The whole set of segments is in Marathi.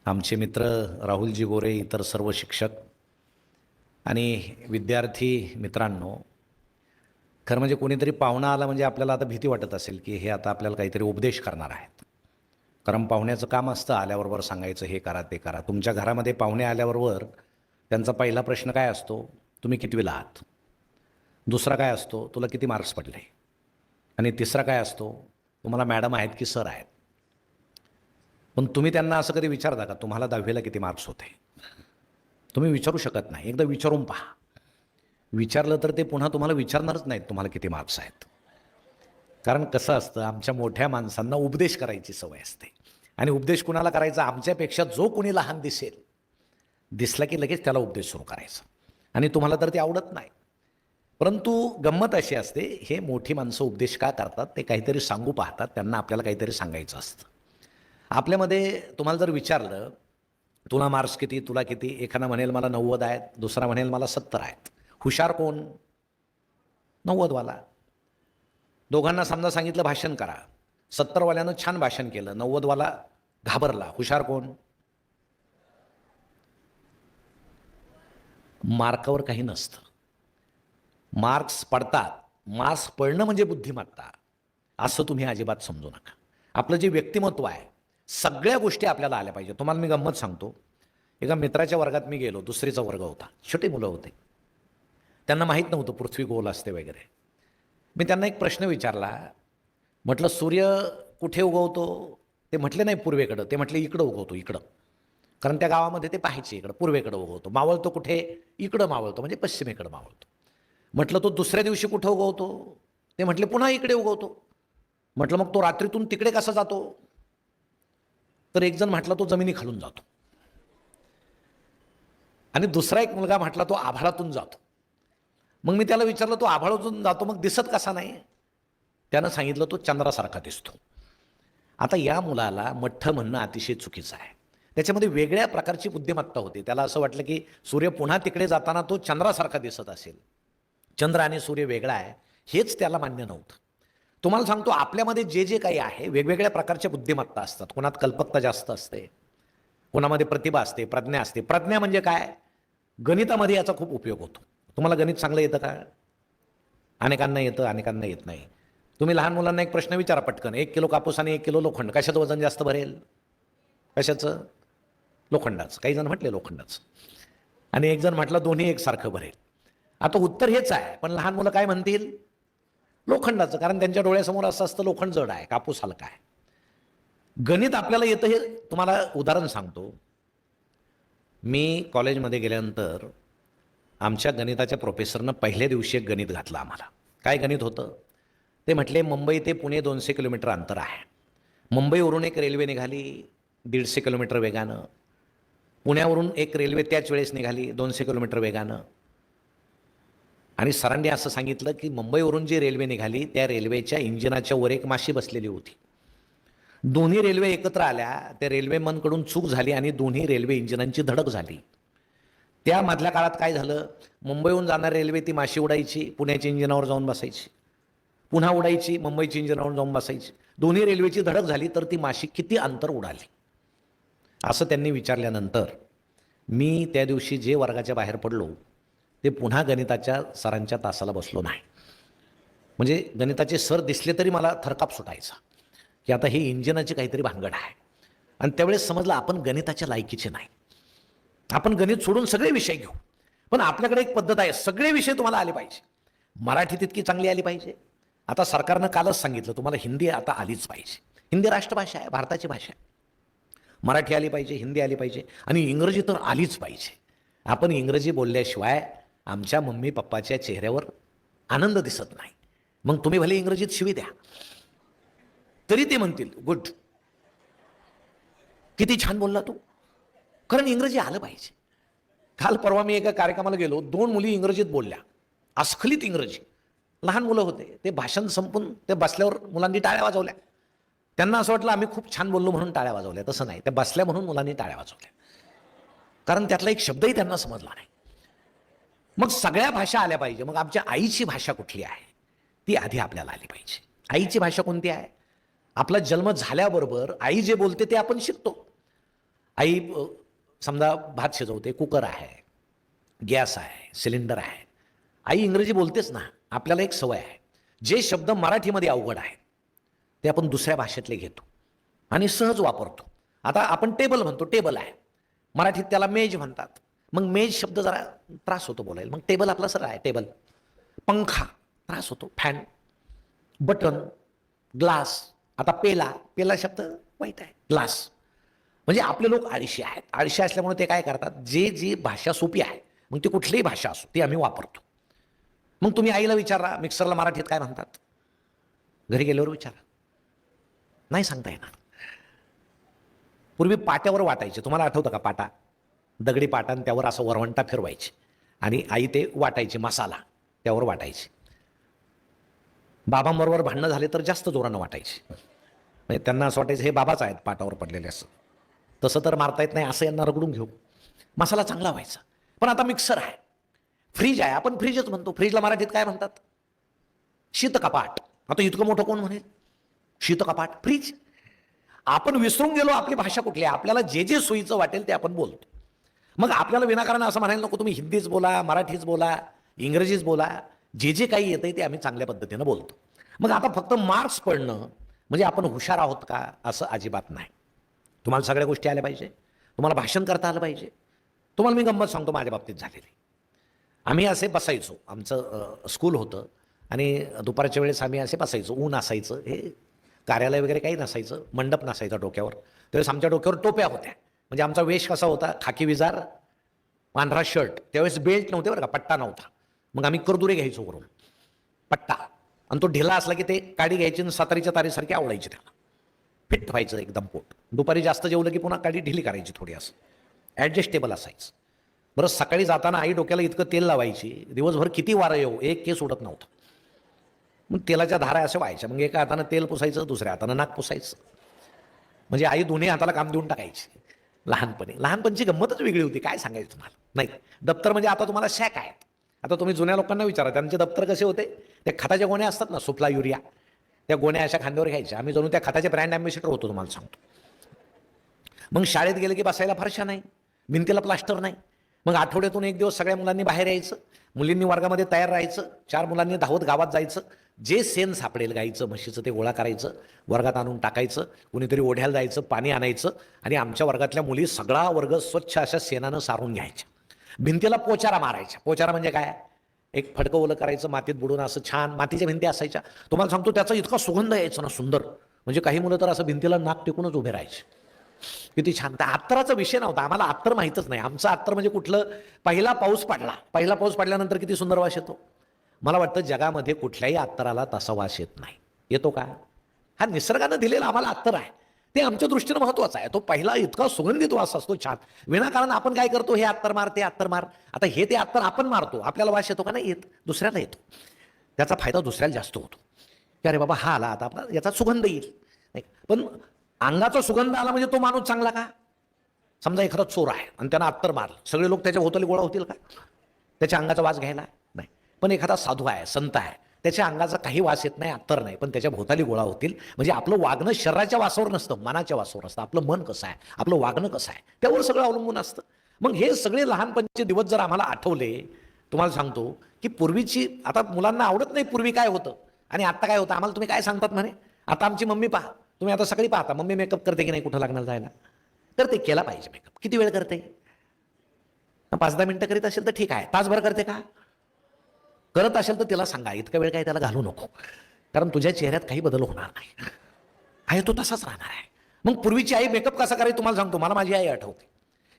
आमचे मित्र राहुलजी गोरे, इतर सर्व शिक्षक आणि विद्यार्थी मित्रांनो, खरं म्हणजे कोणीतरी पाहुणा आला म्हणजे आपल्याला आता भीती वाटत असेल की हे आता आपल्याला काहीतरी उपदेश करणार आहेत. कारण पाहुण्याचं काम असतं आल्याबरोबर सांगायचं हे करा ते करा. तुमच्या घरामध्ये पाहुणे आल्याबरोबर त्यांचा पहिला प्रश्न काय असतो? तुम्ही कितवीला आहात? दुसरा काय असतो? तुला किती मार्क्स पडले? आणि तिसरा काय असतो? तुम्हाला मॅडम आहेत की सर आहेत? पण तुम्ही त्यांना असं कधी विचारता का तुम्हाला 10वीला किती मार्क्स होते? तुम्ही विचारू शकत नाही. एकदा विचारून पहा. विचारलं तर ते पुन्हा तुम्हाला विचारणारच नाहीत तुम्हाला किती मार्क्स आहेत. कारण कसं असतं, आमच्या मोठ्या माणसांना उपदेश करायची सवय असते आणि उपदेश कुणाला करायचा? आमच्यापेक्षा जो कोणी लहान दिसेल, दिसला की लगेच त्याला उपदेश सुरू करायचा आणि तुम्हाला तर ते आवडत नाही. परंतु गंमत अशी असते, हे मोठी माणसं उपदेश का करतात? ते काहीतरी सांगू पाहतात. त्यांना आपल्याला काहीतरी सांगायचं असतं. आपल्यामध्ये तुम्हाला जर विचारलं, तुला मार्क्स किती? तुला किती? एखादा म्हणेल मला 90 आहेत, दुसरा म्हणेल मला 70 आहेत. हुशार कोण? 90 वाला. दोघांना समजा सांगितलं भाषण करा. 70 वाल्यानं छान भाषण केलं, 90 वाला घाबरला. हुशार कोण? मार्कावर काही नसतं. मार्क्स पडतात. मार्क्स पडणं म्हणजे बुद्धिमत्ता, असं तुम्ही अजिबात समजू नका. आपलं जे व्यक्तिमत्व आहे, सगळ्या गोष्टी आपल्याला आल्या पाहिजे. तुम्हाला मी गंमत सांगतो. एका मित्राच्या वर्गात मी गेलो, दुसरीचा वर्ग होता, छोटे मुलं होते. त्यांना माहीत नव्हतं पृथ्वी गोल असते वगैरे. मी त्यांना एक प्रश्न विचारला. म्हटलं, सूर्य कुठे उगवतो? ते म्हटले नाही पूर्वेकडं, ते म्हटले इकडं उगवतो, इकडं. कारण त्या गावामध्ये ते पाहायचे, इकडं पूर्वेकडं उगवतो. मावळतो कुठे? इकडं मावळतो, म्हणजे पश्चिमेकडं मावळतो. म्हटलं, तो दुसऱ्या दिवशी कुठं उगवतो? ते म्हटले पुन्हा इकडे उगवतो. म्हटलं, मग तो रात्रीतून तिकडे कसा जातो? तर एक जण म्हटला तो जमिनीखालून जातो आणि दुसरा एक मुलगा म्हटला तो आभाळातून जातो. मग मी त्याला विचारलं, तो आभाळातून जातो मग दिसत कसा नाही? त्यानं सांगितलं, तो चंद्रासारखा दिसतो. आता या मुलाला मठ्ठ म्हणणं अतिशय चुकीचं आहे. त्याच्यामध्ये वेगळ्या प्रकारची बुद्धिमत्ता होती. त्याला असं वाटलं की सूर्य पुन्हा तिकडे जाताना तो चंद्रासारखा दिसत असेल. चंद्र आणि सूर्य वेगळा आहे, हेच त्याला मान्य नव्हतं. तुम्हाला सांगतो, आपल्यामध्ये जे जे काही आहे, वेगवेगळ्या प्रकारच्या बुद्धिमत्ता असतात. कोणात कल्पकता जास्त असते, कोणामध्ये प्रतिभा असते, प्रज्ञा असते. प्रज्ञा म्हणजे काय? गणितामध्ये याचा खूप उपयोग होतो. तुम्हाला गणित चांगलं येतं का? अनेकांना येतं, अनेकांना येत नाही. तुम्ही लहान मुलांना एक प्रश्न विचारा पटकन, 1 किलो कापूस आणि 1 किलो लोखंड, कशाचं वजन जास्त भरेल? कशाचं? लोखंडाचं. काही जण म्हटले लोखंडाचं आणि एक जण म्हटलं दोन्ही एकसारखं भरेल. आता उत्तर हेच आहे, पण लहान मुलं काय म्हणतील? लोखंडाचं. कारण त्यांच्या डोळ्यासमोर असं असतं, लोखंड जड आहे, कापूस हलका आहे. गणित आपल्याला येतं, हे तुम्हाला उदाहरण सांगतो. मी कॉलेजमध्ये गेल्यानंतर आमच्या गणिताच्या प्रोफेसरनं पहिल्या दिवशी एक गणित घातलं आम्हाला. काय गणित होतं? ते म्हटले, मुंबई ते पुणे 200 किलोमीटर अंतर आहे. मुंबईवरून एक रेल्वे निघाली 150 किलोमीटर वेगानं. पुण्यावरून एक रेल्वे त्याच वेळेस निघाली 200 किलोमीटर वेगानं. आणि सरांनी असं सांगितलं की मुंबईवरून जी रेल्वे निघाली त्या रेल्वेच्या इंजिनाच्या वर एक माशी बसलेली होती. दोन्ही रेल्वे एकत्र आल्या, त्या रेल्वेमनकडून चूक झाली आणि दोन्ही रेल्वे इंजिनांची धडक झाली. त्या मधल्या काळात काय झालं? मुंबईहून जाणारी रेल्वे ती माशी उडायची, पुण्याच्या इंजिनावर जाऊन बसायची. पुन्हा उडायची, मुंबईच्या इंजिनावर जाऊन बसायची. दोन्ही रेल्वेची धडक झाली तर ती माशी किती अंतर उडाली? असं त्यांनी विचारल्यानंतर मी त्या दिवशी जे वर्गाच्या बाहेर पडलो, ते पुन्हा गणिताच्या सरांच्या तासाला बसलो नाही. म्हणजे गणिताचे सर दिसले तरी मला थरकाप सुटायचा की आता हे इंजिनाची काहीतरी भानगड आहे. आणि त्यावेळेस समजलं आपण गणिताच्या लायकीचे नाही. आपण गणित सोडून सगळे विषय घेऊ, पण आपल्याकडे एक पद्धत आहे, सगळे विषय तुम्हाला आले पाहिजे. मराठी तितकी चांगली आली पाहिजे. आता सरकारनं कालच सांगितलं तुम्हाला हिंदी आता आलीच पाहिजे. हिंदी राष्ट्रभाषा आहे, भारताची भाषा आहे. मराठी आली पाहिजे, हिंदी आली पाहिजे आणि इंग्रजी तर आलीच पाहिजे. आपण इंग्रजी बोलल्याशिवाय आमच्या मम्मी पप्पाच्या चेहऱ्यावर आनंद दिसत नाही. मग तुम्ही भले इंग्रजीत शिवी द्या तरी ते म्हणतील गुड, किती छान बोलला तू. कारण इंग्रजी आलं पाहिजे. काल परवा मी एका कार्यक्रमाला गेलो, 2 मुली इंग्रजीत बोलल्या, अस्खलित इंग्रजी. लहान मुलं होते. ते भाषण संपून ते बसल्यावर मुलांनी टाळ्या वाजवल्या. त्यांना असं वाटलं आम्ही खूप छान बोललो म्हणून टाळ्या वाजवल्या. तसं नाही, त्या बसल्या म्हणून मुलांनी टाळ्या वाजवल्या. कारण त्यातला एक शब्दही त्यांना समजला नाही. मग सगळ्या भाषा आल्या पाहिजे. मग आमच्या आईची भाषा कुठली आहे ती आधी आपल्याला आली पाहिजे. आईची भाषा कोणती आहे? आपला जन्म झाल्याबरोबर आई जे बोलते ते आपण शिकतो. आई समजा भात शिजवते, कुकर आहे, गॅस आहे, सिलेंडर आहे. आई इंग्रजी बोलतेच ना. आपल्याला एक सवय आहे, जे शब्द मराठीमध्ये अवघड आहेत ते आपण दुसऱ्या भाषेतले घेतो आणि सहज वापरतो. आता आपण टेबल म्हणतो, टेबल आहे, मराठीत त्याला मेज म्हणतात. मग मेज शब्द जरा त्रास होतो बोलायला. मग टेबल आपला सरळ आहे, टेबल. पंखा त्रास होतो, फॅन. Button, glass. आता पेला, पेला शब्द वाईट आहे, ग्लास. म्हणजे आपले लोक आळशी आहेत. आळशी असल्यामुळे ते काय करतात, जी भाषा सोपी आहे, मग ती कुठलीही भाषा असो ती आम्ही वापरतो. मग तुम्ही आईला विचारा मिक्सरला मराठीत काय म्हणतात, घरी गेल्यावर विचारा, नाही सांगता येणार. पूर्वी पाट्यावर वाटायचे, तुम्हाला आठवतं का पाटा, दगडी पाटा, आणि त्यावर असं वरवंटा फिरवायचे आणि आई ते वाटायचे, मसाला त्यावर वाटायचे. बाबांबरोबर भांडणं झाले तर जास्त जोरानं वाटायचे, म्हणजे त्यांना असं वाटायचं हे बाबाच आहेत पाटावर पडलेले. असं तसं तर मारता येत नाही, असं यांना रगडून घेऊ, मसाला चांगला व्हायचा. पण आता मिक्सर आहे, फ्रीज आहे, आपण फ्रीजच म्हणतो. फ्रीजला मराठीत काय म्हणतात, शीतकपाट. आता इतकं मोठं कोण म्हणेल, शीतकपाट, फ्रीज. आपण विसरून गेलो आपली भाषा कुठली आहे. आपल्याला जे सोयीचं वाटेल ते आपण बोलतो. मग आपल्याला विनाकारण असं म्हणायला नको तुम्ही हिंदीच बोला, मराठीच बोला, इंग्रजीच बोला, जे काही येतंय ते आम्ही चांगल्या पद्धतीनं बोलतो. मग आता फक्त मार्क्स पडणं म्हणजे आपण हुशार आहोत का, असं अजिबात नाही. तुम्हाला सगळ्या गोष्टी आल्या पाहिजे, तुम्हाला भाषण करता आलं पाहिजे. तुम्हाला मी गंमत सांगतो माझ्या बाबतीत झालेली. आम्ही असे बसायचो, आमचं स्कूल होतं आणि दुपारच्या वेळेस आम्ही असे बसायचो. ऊन असायचं, हे कार्यालय वगैरे काही नसायचं, मंडप नसायचा डोक्यावर. त्यावेळेस आमच्या डोक्यावर टोप्या होत्या. म्हणजे आमचा वेश कसा होता, खाकी विजार, पांढरा शर्ट. त्यावेळेस बेल्ट नव्हते बरं का, पट्टा नव्हता. मग आम्ही करदुरे घ्यायचो करून पट्टा, आणि तो ढिला असला की ते काडी घ्यायची आणि सातारीच्या तारीसारखी आवडायची, त्याला फिट व्हायचं एकदम पोट. दुपारी जास्त जेवलं की पुन्हा काडी ढिली करायची थोडी, असं ॲडजस्टेबल असायचं. बरं, सकाळी जाताना आई डोक्याला इतकं तेल लावायची, दिवसभर किती वारं येऊ एक केस उडत नव्हता. मग तेलाच्या धारा अशा व्हायच्या. मग एका हातानं तेल पुसायचं, दुसऱ्या हातानं नाक पुसायचं. म्हणजे आई दोन्ही हाताला काम देऊन टाकायची. लहानपणची गंमतच वेगळी होती, काय सांगायचं तुम्हाला. नाही, दप्तर म्हणजे आता तुम्हाला शॅक आहेत. आता तुम्ही जुन्या लोकांना विचारा, त्यांचे दप्तर कसे होते, ते खताच्या गोण्या असतात ना, सुफला, युरिया, त्या गोण्या अशा खांद्यावर घ्यायच्या. आम्ही जणू त्या खताचे ब्रँड ॲम्बेसिडर होतो, तुम्हाला सांगतो. मग शाळेत गेलं की बसायला फारशा नाही, भिंतीला प्लास्टर नाही. मग आठवड्यातून एक दिवस सगळ्या मुलांनी बाहेर यायचं, मुलींनी वर्गामध्ये तयार राहायचं, 4 मुलांनी धावत गावात जायचं. जे सेन सापडेल गाईचं म्हशीचं ते गोळा करायचं, वर्गात आणून टाकायचं. कुणीतरी ओढ्याला जायचं, पाणी आणायचं, आणि आमच्या वर्गातल्या मुली सगळा वर्ग स्वच्छ अशा सेनानं सारून घ्यायच्या. भिंतीला पोचारा मारायच्या. पोचारा म्हणजे काय, एक फडकं ओलं करायचं, मातीत बुडून असं छान मातीच्या भिंती असायच्या. तुम्हाला सांगतो त्याचा इतका सुगंध यायचा ना, सुंदर. म्हणजे काही मुलं तर असं भिंतीला नाक टेकूनच उभे राहायचे. किती छान. त्या अत्तराचा विषय नव्हता, आम्हाला अत्तर माहीतच नाही. आमचं अत्तर म्हणजे कुठलं, पहिला पाऊस पडला, पहिला पाऊस पडल्यानंतर किती सुंदर वास येतो. मला वाटतं जगामध्ये कुठल्याही अत्तराला तसा वास येत नाही. येतो का, हा निसर्गानं दिलेला आम्हाला अत्तर आहे, ते आमच्या दृष्टीनं महत्त्वाचं आहे. तो पहिला इतका सुगंधित वास असतो, छान. विनाकारण आपण काय करतो, हे अत्तर मार, ते अत्तर मार. आता हे ते अत्तर आपण मारतो, आपल्याला वास येतो का, नाही येत, दुसऱ्याला येतो. त्याचा फायदा दुसऱ्याला जास्त होतो, की अरे बाबा हा आला, आता आपला याचा सुगंध येईल. नाही, पण अंगाचा सुगंध आला म्हणजे तो माणूस चांगला का. समजा एखादा चोर आहे आणि त्यानं अत्तर मारलं, सगळे लोक त्याच्या भोवताली गोळा होतील का, त्याच्या अंगाचा वास घ्यायला. नाही. पण एखादा साधू आहे, संत आहे, त्याच्या अंगाचा काही वास येत नाही, अत्तर नाही, पण त्याच्या भोवताली गोळा होतील. म्हणजे आपलं वागणं शरीराच्या वासावर नसतं, मनाच्या वासावर असतं. आपलं मन कसं आहे, आपलं वागणं कसं आहे, त्यावर सगळं अवलंबून असतं. मग हे सगळे लहानपणीचे दिवस जर आम्हाला आठवले, तुम्हाला सांगतो की पूर्वीची, आता मुलांना आवडत नाही पूर्वी काय होतं आणि आता काय होतं. आम्हाला तुम्ही काय सांगतात म्हणे, आता आमची मम्मी पहा, तुम्ही आता सकाळी पाहता मम्मी मेकअप करते की नाही, कुठं लागणार जायला, करते, केला पाहिजे मेकअप. किती वेळ करते, 5-10 मिनिटं करीत असेल तर ठीक आहे, तासभर करते का, करत असेल तर तिला सांगा इतका वेळ काय त्याला घालू नको, कारण तुझ्या चेहऱ्यात काही बदल होणार नाही, आहे तो तसाच राहणार आहे. मग पूर्वीची आई मेकअप कसा करायची तुम्हाला सांगतो. मला माझी आई आठवते.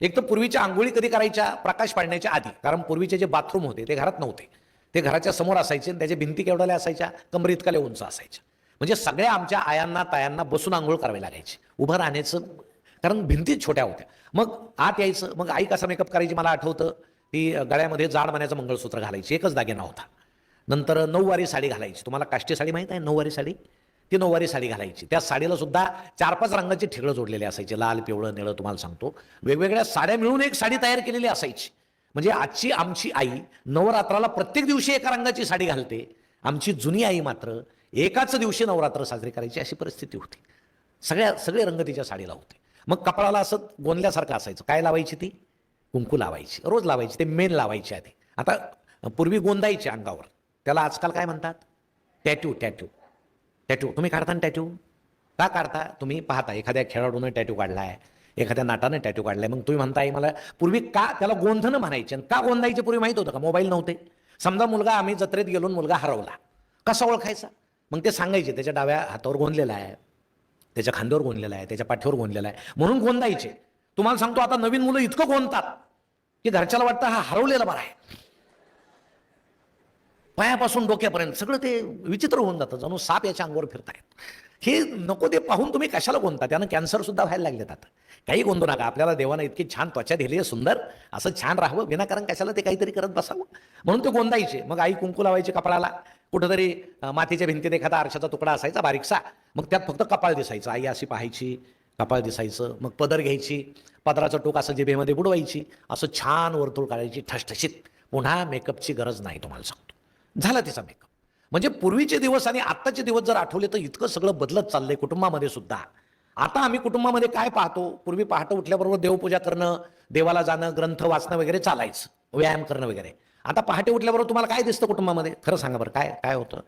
एक तर पूर्वीच्या आंघोळी कधी करायच्या, प्रकाश पाडण्याच्या आधी. कारण पूर्वीचे जे बाथरूम होते ते घरात नव्हते, ते घराच्या समोर असायचे आणि त्याच्या भिंती केवढ्या असायच्या, कमरी इतकाले उंच असायच्या. म्हणजे सगळ्या आमच्या आयांना तायांना बसून आंघोळ करावी लागायची, उभं राहण्याचं, कारण भिंती छोट्या होत्या. मग आत यायचं. मग आई कसा मेकअप करायची मला आठवतं, ती गळ्यामध्ये जाड मण्याचं मंगळसूत्र घालायची, एकच दागिना होता. नंतर 9वारी साडी घालायची. तुम्हाला काष्टी साडी माहीत आहे, 9वारी साडी, ती 9वारी साडी घालायची. त्या साडीला सुद्धा 4-5 रंगाची ठिगळं जोडलेले असायचे, लाल, पिवळं, निळं. तुम्हाला सांगतो वेगवेगळ्या साड्या मिळून एक साडी तयार केलेली असायची. म्हणजे आजची आमची आई नवरात्राला प्रत्येक दिवशी एका रंगाची साडी घालते, आमची जुनी आई मात्र एकाच दिवशी नवरात्र साजरी करायची, अशी परिस्थिती होती. सगळे रंग तिच्या साडीला होते. मग कपाळाला असं गोंदल्यासारखं असायचं. काय लावायची ती? कुंकू लावायची, रोज लावायची. ते मेन लावायची आधी. आता पूर्वी गोंदायचे अंगावर, त्याला आजकाल काय म्हणतात? टॅटू. टॅटू टॅटू तुम्ही काढता ना टॅटू? का काढता? तुम्ही पाहता एखाद्या खेळाडूनं टॅटू काढलाय, एखाद्या नाटानं टॅटू काढलाय, मग तुम्ही म्हणताय मला पूर्वी का त्याला गोंधणं म्हणायचे. का गोंधायचे पूर्वी माहित होतं का? मोबाईल नव्हते. समजा मुलगा, आम्ही जत्रेत गेलो, मुलगा हरवला, कसा ओळखायचा? मग ते सांगायचे त्याच्या डाव्या हातावर गोंधलेला आहे, त्याच्या खांद्यावर गोंधलेला आहे, त्याच्या पाठीवर गोंधलेला आहे, म्हणून गोंधायचे. तुम्हाला सांगतो आता नवीन मुलं इतकं गोंधतात की घरच्याला वाटतं हा हरवलेला बरा आहे. पायापासून डोक्यापर्यंत सगळं ते विचित्र होऊन जातं, जणू साप याच्या अंगावर फिरतायत. हे नको ते पाहून तुम्ही कशाला गोंधता? त्यानं कॅन्सर सुद्धा व्हायला लागलेत आता. काही गोंधू नका. आपल्याला देवानं इतकी छान त्वचा दिली आहे, सुंदर, असं छान राहावं, विनाकारण कशाला ते काहीतरी करत बसावं, म्हणून ते गोंधायचे. मग आई कुंकू लावायची कपाळाला. कुठंतरी मातीच्या भिंतीत एखादा आरशाचा तुकडा असायचा बारीकसा, मग त्यात फक्त कपाळ दिसायचं. आई अशी पाहायची, कपाळ दिसायचं. मग पदर घ्यायची, पदराचं टोक असं जिभेमध्ये बुडवायची, असं छान वर्तुळ काढायची ठसठशीत. पुन्हा मेकअपची गरज नाही, तुम्हाला सांगतो. झाला तिचा मेकअप. म्हणजे पूर्वीचे दिवस आणि आत्ताचे दिवस जर आठवले तर इतकं सगळं बदलत चाललंय कुटुंबामध्ये सुद्धा. आता आम्ही कुटुंबामध्ये काय पाहतो? पूर्वी पहाटे उठल्याबरोबर देवपूजा करणं, देवाला जाणं, ग्रंथ वाचणं वगैरे चालायचं, व्यायाम करणं वगैरे. आता पहाटे उठल्याबरोबर तुम्हाला काय दिसतं कुटुंबामध्ये? खरं सांगा बरं, काय काय होतं?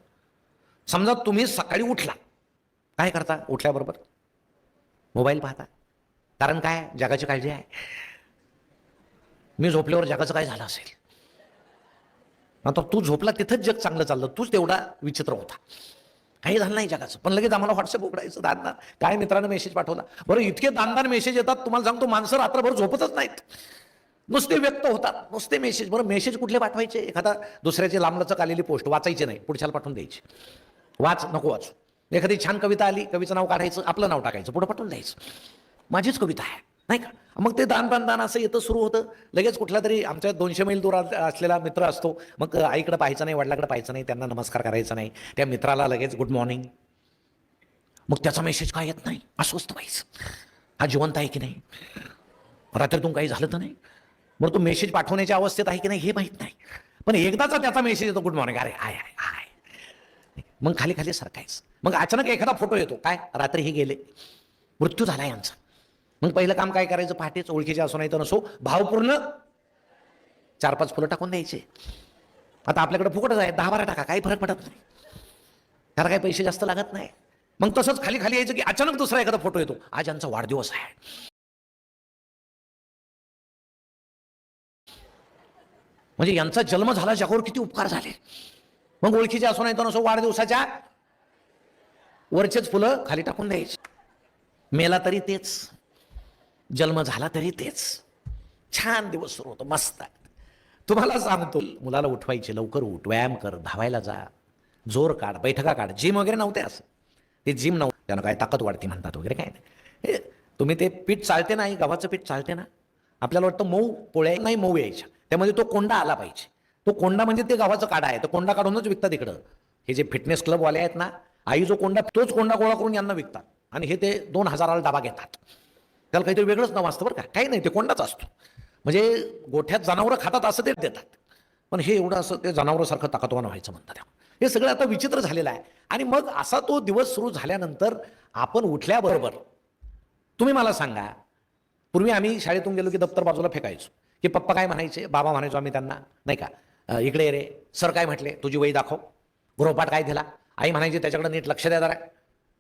समजा तुम्ही सकाळी उठला, काय करता उठल्याबरोबर? मोबाईल पाहता. कारण काय? जगाची काळजी आहे. मी झोपल्यावर जगाचं काय झालं असेल? आता तू झोपला तिथंच जग चांगलं चाललं, तूच तेवढा विचित्र होता. काही झालं नाही जगाचं, पण लगेच आम्हाला व्हॉट्सअप उघडायचं, दानदान काय मित्रानं मेसेज पाठवला. बरं इतके दानदान मेसेज येतात, तुम्हाला सांगतो माणसं रात्रभर झोपतच नाहीत, नुसते व्यक्त होतात, नुसते मेसेज. बरं मेसेज कुठले पाठवायचे? एखादा दुसऱ्याची लांबलचक आलेली पोस्ट वाचायची नाही, पुढच्याला पाठवून द्यायची. वाच नको वाचू. एखादी छान कविता आली, कवीचं नाव काढायचं, आपलं नाव टाकायचं, पुढं पाठवून द्यायचं, माझीच कविता आहे, नाही का? मग ते दान असं येतं, सुरू होतं. लगेच कुठला तरी आमच्या 200 मैल दूर असलेला मित्र असतो, मग आईकडे पाहायचं नाही, वडिलाकडे पाहायचं नाही, त्यांना नमस्कार करायचा नाही, त्या मित्राला लगेच गुड मॉर्निंग. मग त्याचा मेसेज काय येत नाही, अस्वस्थ व्हायचं, हा जिवंत आहे की नाही, रात्रीतून काही झालं तर नाही. मग तो मेसेज पाठवण्याच्या अवस्थेत आहे की नाही हे माहीत नाही, पण एकदाचा त्याचा मेसेज येतो, गुड मॉर्निंग, अरे आय आय आय. मग खाली खाली सरकायचं. मग अचानक एखादा फोटो येतो, काय रात्री हे गेले, मृत्यू झाला यांचा. मग पहिलं काम काय करायचं? पहाटेच, ओळखीचे असो नाही तर नसो, भावपूर्ण 4-5 फुलं टाकून द्यायचे. आता आपल्याकडे फुकटच आहे, 10-12 टाका, काही फरक पडत नाही, त्याला काही पैसे जास्त लागत नाही. मग तसंच खाली खाली यायचं की अचानक दुसरा एखादा फोटो येतो, आज यांचा वाढदिवस आहे. म्हणजे यांचा जन्म झाला, जगावर किती उपकार झाले. मग ओळखीचे असो नाही तर नसो, वाढदिवसाच्या वरचेच फुलं खाली टाकून द्यायचे. मेला तरी तेच, जन्म झाला तरी तेच. छान दिवस सुरू होतो, मस्त. तुम्हाला सांगतो, मुलाला उठवायचे, लवकर उठ, व्यायाम कर, धावायला जा, जोर काढ, बैठका काढ. जिम वगैरे नव्हते असं, ते जिम नव्हतं, त्यानं काय ताकद वाढते म्हणतात वगैरे काय नाही. हे तुम्ही ते पीठ चालते ना, गव्हाचं पीठ चालते ना, आपल्याला वाटतं मऊ पोळ्या नाही, मऊ यायच्या, त्यामध्ये तो कोंडा आला पाहिजे. तो कोंडा म्हणजे ते गव्हाचं काढा आहे, तो कोंडा काढूनच विकतात इकडं. हे जे फिटनेस क्लबवाले आहेत ना, आई जो कोंडा, तोच कोंडा गोळा करून यांना विकतात, आणि हे ते 2000ला डबा घेतात. त्याला काहीतरी वेगळंच नाव असतं बरं का, काही नाही, ते कोंडाच असतो. म्हणजे गोठ्यात जनावरं खातात असं ते देतात, पण हे एवढं असं ते जनावरासारखं ताकदवान व्हायचं म्हणतात. हे सगळं आता विचित्र झालेलं आहे. आणि मग असा तो दिवस सुरू झाल्यानंतर आपण उठल्याबरोबर, तुम्ही मला सांगा, पूर्वी आम्ही शाळेतून गेलो की दप्तर बाजूला फेकायचो, की पप्पा काय म्हणायचे, बाबा म्हणायचो आम्ही त्यांना, नाही का, इकडे रे. सर काय म्हटले, तुझी वही दाखव. गृहपाठ काय दिला, आई म्हणायची त्याच्याकडे नीट लक्ष द्या जरा,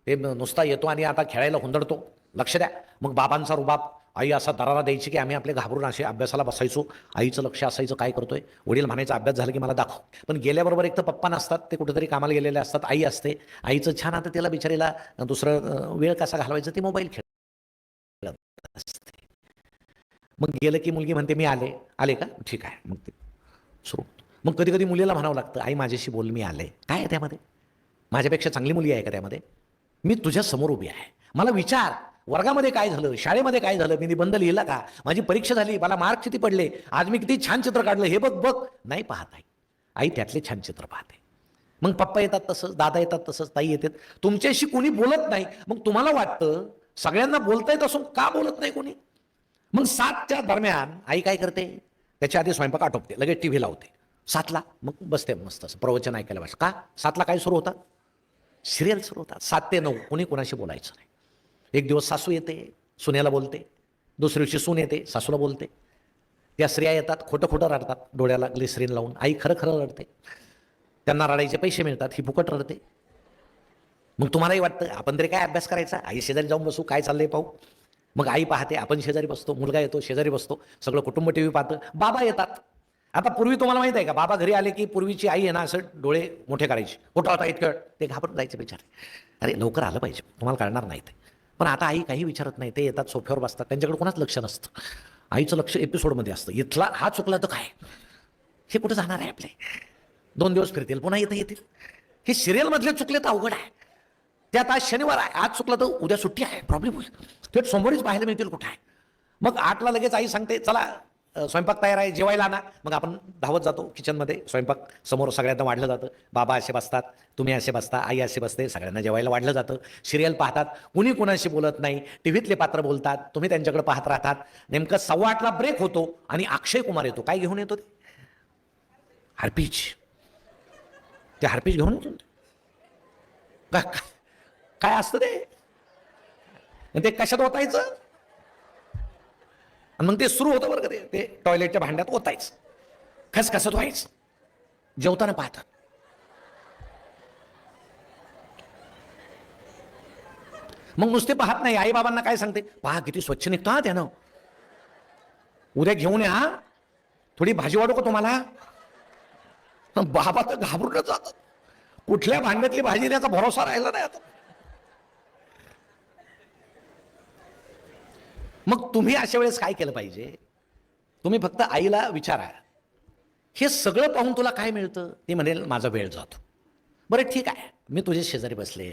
ते नुसता येतो आणि आता खेळायला हुंदडतो, लक्ष द्या. मग बाबांचा रुबाब, आई असा दरारा द्यायची की आम्ही आपले घाबरून असे अभ्यासाला बसायचो. आईचं लक्ष असायचं काय करतोय, वडील म्हणायचं अभ्यास झाला की मला दाखव. पण गेल्याबरोबर एक तर पप्पा नसतात, ते कुठेतरी कामाला गेलेले असतात, आई असते. आईचं छान, आता त्याला बिचारीला दुसरं वेळ कसा घालवायचं ते मोबाईल खेळत असते. मग गेलं की मुलगी म्हणते मी आले. आले का, ठीक आहे. मग ते सुरू. मग कधी कधी मुलीला म्हणावं लागतं, आई माझ्याशी बोल, मी आले. काय आहे त्यामध्ये? माझ्यापेक्षा चांगली मुलगी आहे का त्यामध्ये? मी तुझ्या समोर उभी आहे, मला विचार, वर्गामध्ये काय झालं, शाळेमध्ये काय झालं, मी निबंध लिहिला का, माझी परीक्षा झाली, मला मार्क किती पडले, आज मी किती छान चित्र काढलं, हे बघ बघ. नाही पाहत आई, आई त्यातले छान चित्र पाहते. मग पप्पा येतात तसंच, दादा येतात तसंच, ताई येतात. तुमच्याशी कोणी बोलत नाही, मग तुम्हाला वाटतं सगळ्यांना बोलता येत असून का बोलत नाही कोणी. मग 7च्या दरम्यान आई काय करते, त्याच्या आधी स्वयंपाक आटोपते, लगेच टीव्ही लावते. 7ला मग बसते मस्त असं प्रवचन ऐकायला बस. का 7ला काय सुरू होतं, सिरियल सुरू होतात. 7 ते 9 कोणी कोणाशी बोलायचं नाही. एक दिवस सासू येते, सुनेला बोलते, दुसऱ्या दिवशी सून येते सासूला बोलते, त्या स्त्रिया येतात खोटं खोटं रडतात, डोळ्याला ग्लिसरीन लावून, आई खरं खरं रडते, त्यांना रडायचे पैसे मिळतात, ही फुकट रडते. मग तुम्हालाही वाटतं आपण तरी काय अभ्यास करायचा, आई शेजारी जाऊन बसू, काय चाललंय पाहू. मग आई पाहते, आपण शेजारी बसतो, मुलगा येतो शेजारी बसतो, सगळं कुटुंब टीव्ही पाहतं, बाबा येतात. आता पूर्वी तुम्हाला माहित आहे का, बाबा घरी आले की पूर्वीची आई आहे ना असं डोळे मोठे करायची, कुठं होता इतकं, ते घाबरून जायचे बिचारे, अरे लवकर आलं पाहिजे, तुम्हाला कळणार नाही ते. पण आता आई काही विचारत नाही, ते येतात सोफ्यावर बसतात, त्यांच्याकडे कोणाच लक्ष नसतं, आईचं लक्ष एपिसोडमध्ये असतं. इथला हा चुकला तर काय, हे कुठं जाणार आहे आपले, 2 दिवस फिरतील पुन्हा इथं येतील. हे सिरियल मधले चुकले तर अवघड आहे. त्यात आज शनिवार आहे, आज चुकलं तर उद्या सुट्टी आहे, प्रॉब्लेम होईल. थेट सोमवारीच पाहायला मिळतील कुठं आहे. मग 8ला लगेच आई सांगते चला स्वयंपाक तयार आहे, जेवायला आणा. मग आपण धावत जातो किचनमध्ये, स्वयंपाक समोर सगळ्यांना वाढलं जातं, बाबा असे बसतात, तुम्ही असे बसता, आई असे बसते, सगळ्यांना जेवायला वाढलं जातं. सिरियल पाहतात, कुणी कुणाशी बोलत नाही, टीव्हीतले पात्र बोलतात, तुम्ही त्यांच्याकडे पाहत राहतात. नेमकं 8:15ला ब्रेक होतो आणि अक्षय कुमार येतो. काय घेऊन येतो ते, हार्पिच. ते हार्पिच घेऊन येतो. काय असतं ते कशात ओतायचं, मग ते सुरू होतं बरं का, ते टॉयलेटच्या भांड्यात ओतायचं, खसखसत व्हायचं, जेवताना पाहतात. मग नुसते पाहत नाही, आई बाबांना काय सांगते, पहा किती स्वच्छ निघतो हा त्यानं, उद्या घेऊन या, थोडी भाजी वाढू का तुम्हाला. बाबा तर घाबरूनच जातात, कुठल्या भांड्यातली भाजी त्याचा भरोसा राहिला नाही आता. मग तुम्ही अशा वेळेस काय केलं पाहिजे, तुम्ही फक्त आईला विचारा, हे सगळं पाहून तुला काय मिळतं. ते म्हणेल माझा वेळ जातो. बरं ठीक आहे, मी तुझ्या शेजारी बसले,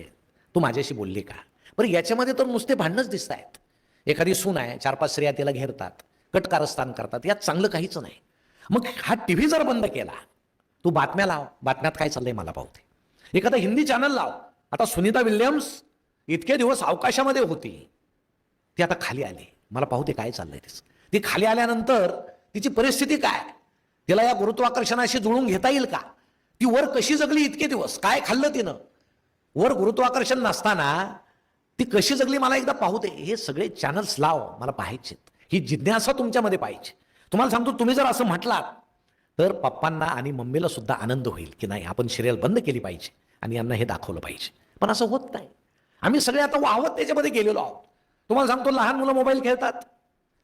तू माझ्याशी बोलली का. बरं याच्यामध्ये तर नुसते भांडणच दिसत आहेत. एखादी सून आहे, 4-5 स्त्रिया तिला घेरतात, कटकारस्थान करतात, यात चांगलं काहीच नाही. मग हा टीव्ही जर बंद केला, तू बातम्या लाव, बातम्यात काय चाललंय मला पाहू दे. एखादा हिंदी चॅनल लाव. आता सुनीता विल्यम्स इतके दिवस अवकाशामध्ये होती, ती आता खाली आली, मला पाहू दे काय चाललंय तिचं. ती खाली आल्यानंतर तिची परिस्थिती काय, तिला या गुरुत्वाकर्षणाशी जुळून घेता येईल का, ती वर कशी जगली इतके दिवस, काय खाल्लं तिनं, वर गुरुत्वाकर्षण नसताना ती कशी जगली मला एकदा पाहू दे. हे सगळे चॅनल्स लाव, मला पाहायचे. ही जिज्ञासा तुमच्यामध्ये पाहिजे. तुम्हाला सांगतो, तुम्ही जर असं म्हटलात तर पप्पांना आणि मम्मीला सुद्धा आनंद होईल की नाही आपण सिरियल बंद केली पाहिजे आणि यांना हे दाखवलं पाहिजे. पण असं होत नाही. आम्ही सगळे आता वाहवत त्याच्यामध्ये गेलेलो आहोत. तुम्हाला सांगतो, लहान मुलं मोबाईल खेळतात.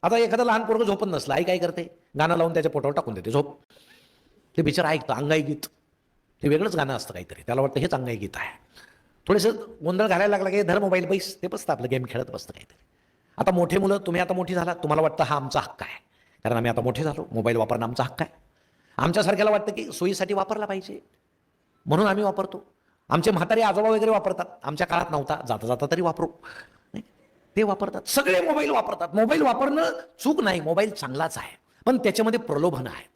आता एखादं लहान पोरगं झोपत नसलं, आई काय करते, गाणं लावून त्याच्या पोटावर टाकून देते, झोप. ते बिचारा ऐकतं अंगाई गीत, ते वेगळंच गाणं असतं काहीतरी, त्याला वाटतं हेच अंगाई गीत आहे. थोडंसं गोंधळ घालायला लागला की धर मोबाईल बैस, ते बसतं आपलं गेम खेळत बसतं काहीतरी. आता मोठे मुलं, तुम्ही आता मोठी झाला, तुम्हाला वाटतं हा आमचा हक्क आहे, कारण आम्ही आता मोठे झालो, मोबाईल वापरणं आमचा हक्क आहे. आमच्यासारख्याला वाटतं की सोयीसाठी वापरला पाहिजे म्हणून आम्ही वापरतो. आमचे म्हातारे आजोबा वगैरे वापरतात, आमच्या काळात नव्हता, जाता जाता तरी वापरू, ते वापरतात. सगळे मोबाईल वापरतात. मोबाईल वापरणं चूक नाही, मोबाईल चांगलाच आहे, पण त्याच्यामध्ये प्रलोभन आहेत.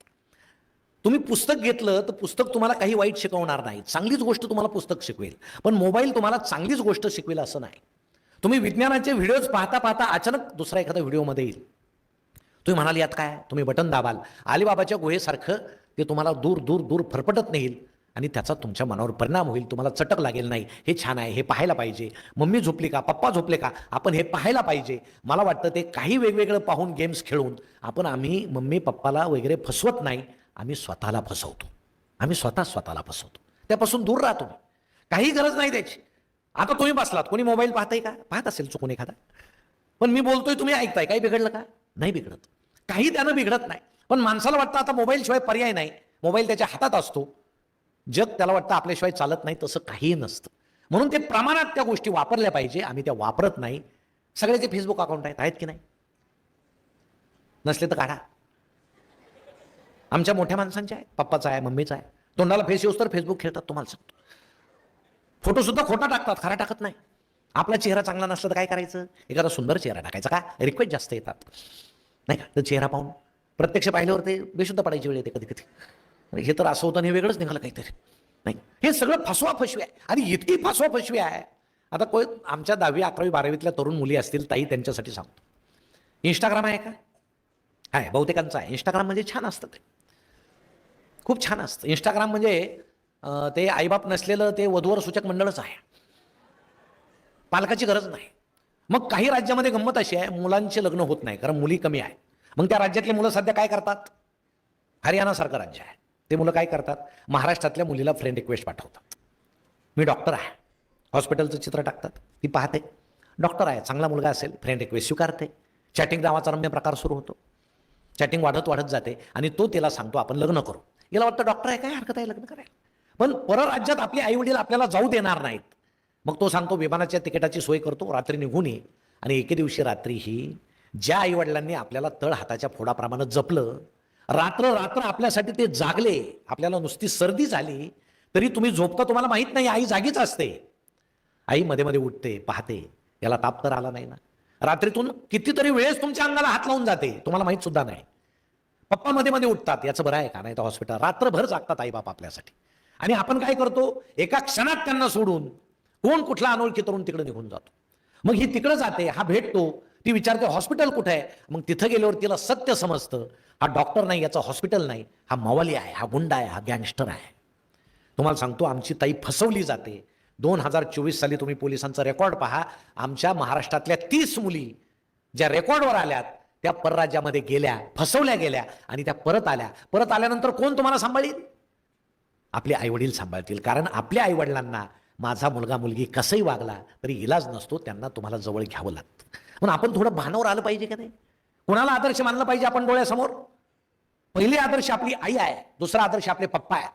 तुम्ही पुस्तक घेतलं तर पुस्तक तुम्हाला काही वाईट शिकवणार नाही, चांगलीच गोष्ट तुम्हाला पुस्तक शिकवेल. पण मोबाईल तुम्हाला चांगलीच गोष्ट शिकवेल असं नाही. तुम्ही विज्ञानाचे व्हिडिओज पाहता पाहता अचानक दुसरा एखादा व्हिडिओमध्ये येईल, तुम्ही म्हणाल यात काय, तुम्ही बटन दाबाल, अलिबाबाच्या गुहेसारखं ते तुम्हाला दूर दूर दूर फरफटत नेईल आणि त्याचा तुमच्या मनावर परिणाम होईल. तुम्हाला चटक लागेल, नाही हे छान आहे, हे पाहायला पाहिजे, मम्मी झोपली का, पप्पा झोपले का, आपण हे पाहायला पाहिजे. मला वाटतं ते काही वेगवेगळं पाहून गेम्स खेळून आम्ही मम्मी पप्पाला वगैरे फसवत नाही, आम्ही स्वतःला फसवतो. आम्ही स्वतःला फसवतो. त्यापासून दूर राहतो. काही गरज नाही त्याची. आता तुम्ही बसलात, कोणी मोबाईल पाहताय का, पाहत असेल चुकून एखादा, पण मी बोलतोय तुम्ही ऐकताय, काही बिघडलं का, नाही बिघडत, काही त्यानं बिघडत नाही. पण माणसाला वाटतं आता मोबाईल शिवाय पर्याय नाही, मोबाईल त्याच्या हातात असतो, जग त्याला वाटतं आपल्याशिवाय चालत नाही. तसं काहीही नसतं. म्हणून ते प्रमाणात त्या गोष्टी वापरल्या पाहिजे, आम्ही त्या वापरत नाही. सगळ्याचे फेसबुक अकाउंट आहेत की नाही, नसले तर काढा. आमच्या मोठ्या माणसांचे आहे, पप्पाचा आहे, मम्मीचा आहे, तोंडाला फेस येऊस तर फेसबुक खेळतात. तुम्हाला सांगतो, फोटो सुद्धा खोटा टाकतात, खरा टाकत नाही. आपला चेहरा चांगला नसला तर काय करायचं, एखादा सुंदर चेहरा टाकायचा. का रिक्वेस्ट जास्त येतात नाही का, तर चेहरा पाहून प्रत्यक्ष पाहिल्यावर ते बेशुद्ध पडायची वेळ येते कधी कधी. हे तर असं होतं, हे वेगळंच निघालं काहीतरी. नाही, हे सगळं फसवा फसवी आहे. आणि इतकी फसवा फसवी आहे. आता कोण आमच्या 10वी 11वी 12वीतल्या तरुण मुली असतील, ताई त्यांच्यासाठी सांगतो, इंस्टाग्राम आहे का, आहे बहुतेकांचं आहे. इंस्टाग्राम म्हणजे छान असतं, ते खूप छान असतं. इंस्टाग्राम म्हणजे ते आईबाप नसलेलं ते वधूवर सूचक मंडळच आहे, पालकाची गरज नाही. मग काही राज्यामध्ये गंमत अशी आहे, मुलांचे लग्न होत नाही कारण मुली कमी आहे. मग त्या राज्यातली मुलं सध्या काय करतात? हरियाणासारखं राज्य आहे, ते मुलं काय करतात, महाराष्ट्रातल्या मुलीला फ्रेंड रिक्वेस्ट पाठवतात. मी डॉक्टर आहे, हॉस्पिटलचं चित्र टाकतात, ती पाहते डॉक्टर आहे, चांगला मुलगा असेल, फ्रेंड रिक्वेस्ट स्वीकारते. चॅटिंग नावाचा रम्य प्रकार सुरू होतो. चॅटिंग वाढत वाढत जाते आणि तो तिला सांगतो आपण लग्न करू. याला वाटतं डॉक्टर आहे, काय हरकत आहे लग्न करायला. पण परराज्यात आपले आई वडील आपल्याला जाऊ देणार नाहीत. मग तो सांगतो विमानाच्या तिकिटाची सोय करतो, रात्री निघून ये. आणि एके दिवशी रात्री ही ज्या आई वडिलांनी आपल्याला तळ हाताच्या फोडाप्रमाणे जपलं, रात्र रात्र आपल्यासाठी ते जागले, आपल्याला नुसती सर्दी झाली तरी तुम्ही झोपता तुम्हाला माहित नाही, आई जागीच असते. आई मध्ये मध्ये उठते, पाहते याला ताप तर आला नाही ना. रात्रीतून कितीतरी वेळेस तुमच्या अंगाला हात लावून जाते, तुम्हाला माहित सुद्धा नाही. पप्पा मध्ये मध्ये उठतात, याचं बरं आहे का, नाही तर हॉस्पिटल. रात्रभर जागतात आई बाप आपल्यासाठी. आणि आपण काय करतो, एका क्षणात त्यांना सोडून कोण कुठला अनोळखी तरुण तिकडे निघून जातो. मग ही तिकडे जाते, हा भेटतो, ती विचारते हॉस्पिटल कुठे आहे. मग तिथं गेल्यावर तिला सत्य समजतं, हा डॉक्टर नाही, याचं हॉस्पिटल नाही, हा मवाली आहे, हा गुंडा आहे, हा गँगस्टर आहे. तुम्हाला सांगतो आमची ताई फसवली जाते. 2024 साली तुम्ही पोलिसांचा रेकॉर्ड पहा, आमच्या महाराष्ट्रातल्या 30 मुली ज्या रेकॉर्डवर आल्यात त्या परराज्यामध्ये गेल्या, फसवल्या गेल्या आणि त्या परत आल्या. परत आल्यानंतर कोण तुम्हाला सांभाळील? आपले आईवडील सांभाळतील. कारण आपल्या आईवडिलांना माझा मुलगा मुलगी कसंही वागला तरी इलाज नसतो, त्यांना तुम्हाला जवळ घ्यावं लागतं. म्हणून आपण थोडं भानावर आलं पाहिजे का नाही. कुणाला आदर्श मानलं पाहिजे आपण डोळ्यासमोर? पहिले आदर्श आपली आई आहे, दुसरा आदर्श आपले पप्पा आहे.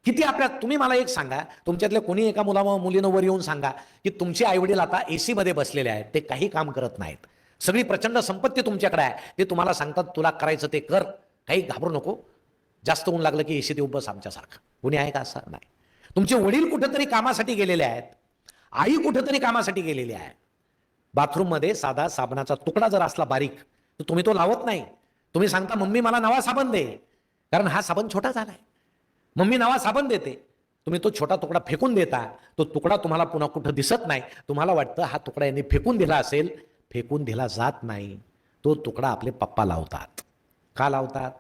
किती आपल्या, तुम्ही मला एक सांगा, तुमच्यातल्या कोणी एका मुलीनं वर येऊन सांगा की तुमचे आईवडील आता एसी मध्ये बसलेले आहेत, ते काही काम करत नाहीत, सगळी प्रचंड संपत्ती तुमच्याकडे आहे, ते तुम्हाला सांगतात तुला करायचं ते कर, काही घाबरू नको, जास्त ऊन लागलं की एसी देऊ बस आमच्यासारखं. कोणी आहे का असं? नाही. तुमचे वडील कुठेतरी कामासाठी गेलेले आहेत, आई कुठेतरी कामासाठी गेलेली आहे. बाथरूममध्ये साधा साबणाचा तुकडा जर असला बारीक तर तुम्ही तो लावत नाही. तुम्ही सांगता मम्मी मला नवा साबण दे, कारण हा साबण छोटा झालाय. मम्मी नवा साबण देते, तुम्ही तो छोटा तुकडा फेकून देता. तो तुकडा तुम्हाला पुन्हा कुठं दिसत नाही. तुम्हाला वाटतं हा तुकडा यांनी फेकून दिला असेल. फेकून दिला जात नाही, तो तुकडा आपले पप्पा लावतात. का लावतात?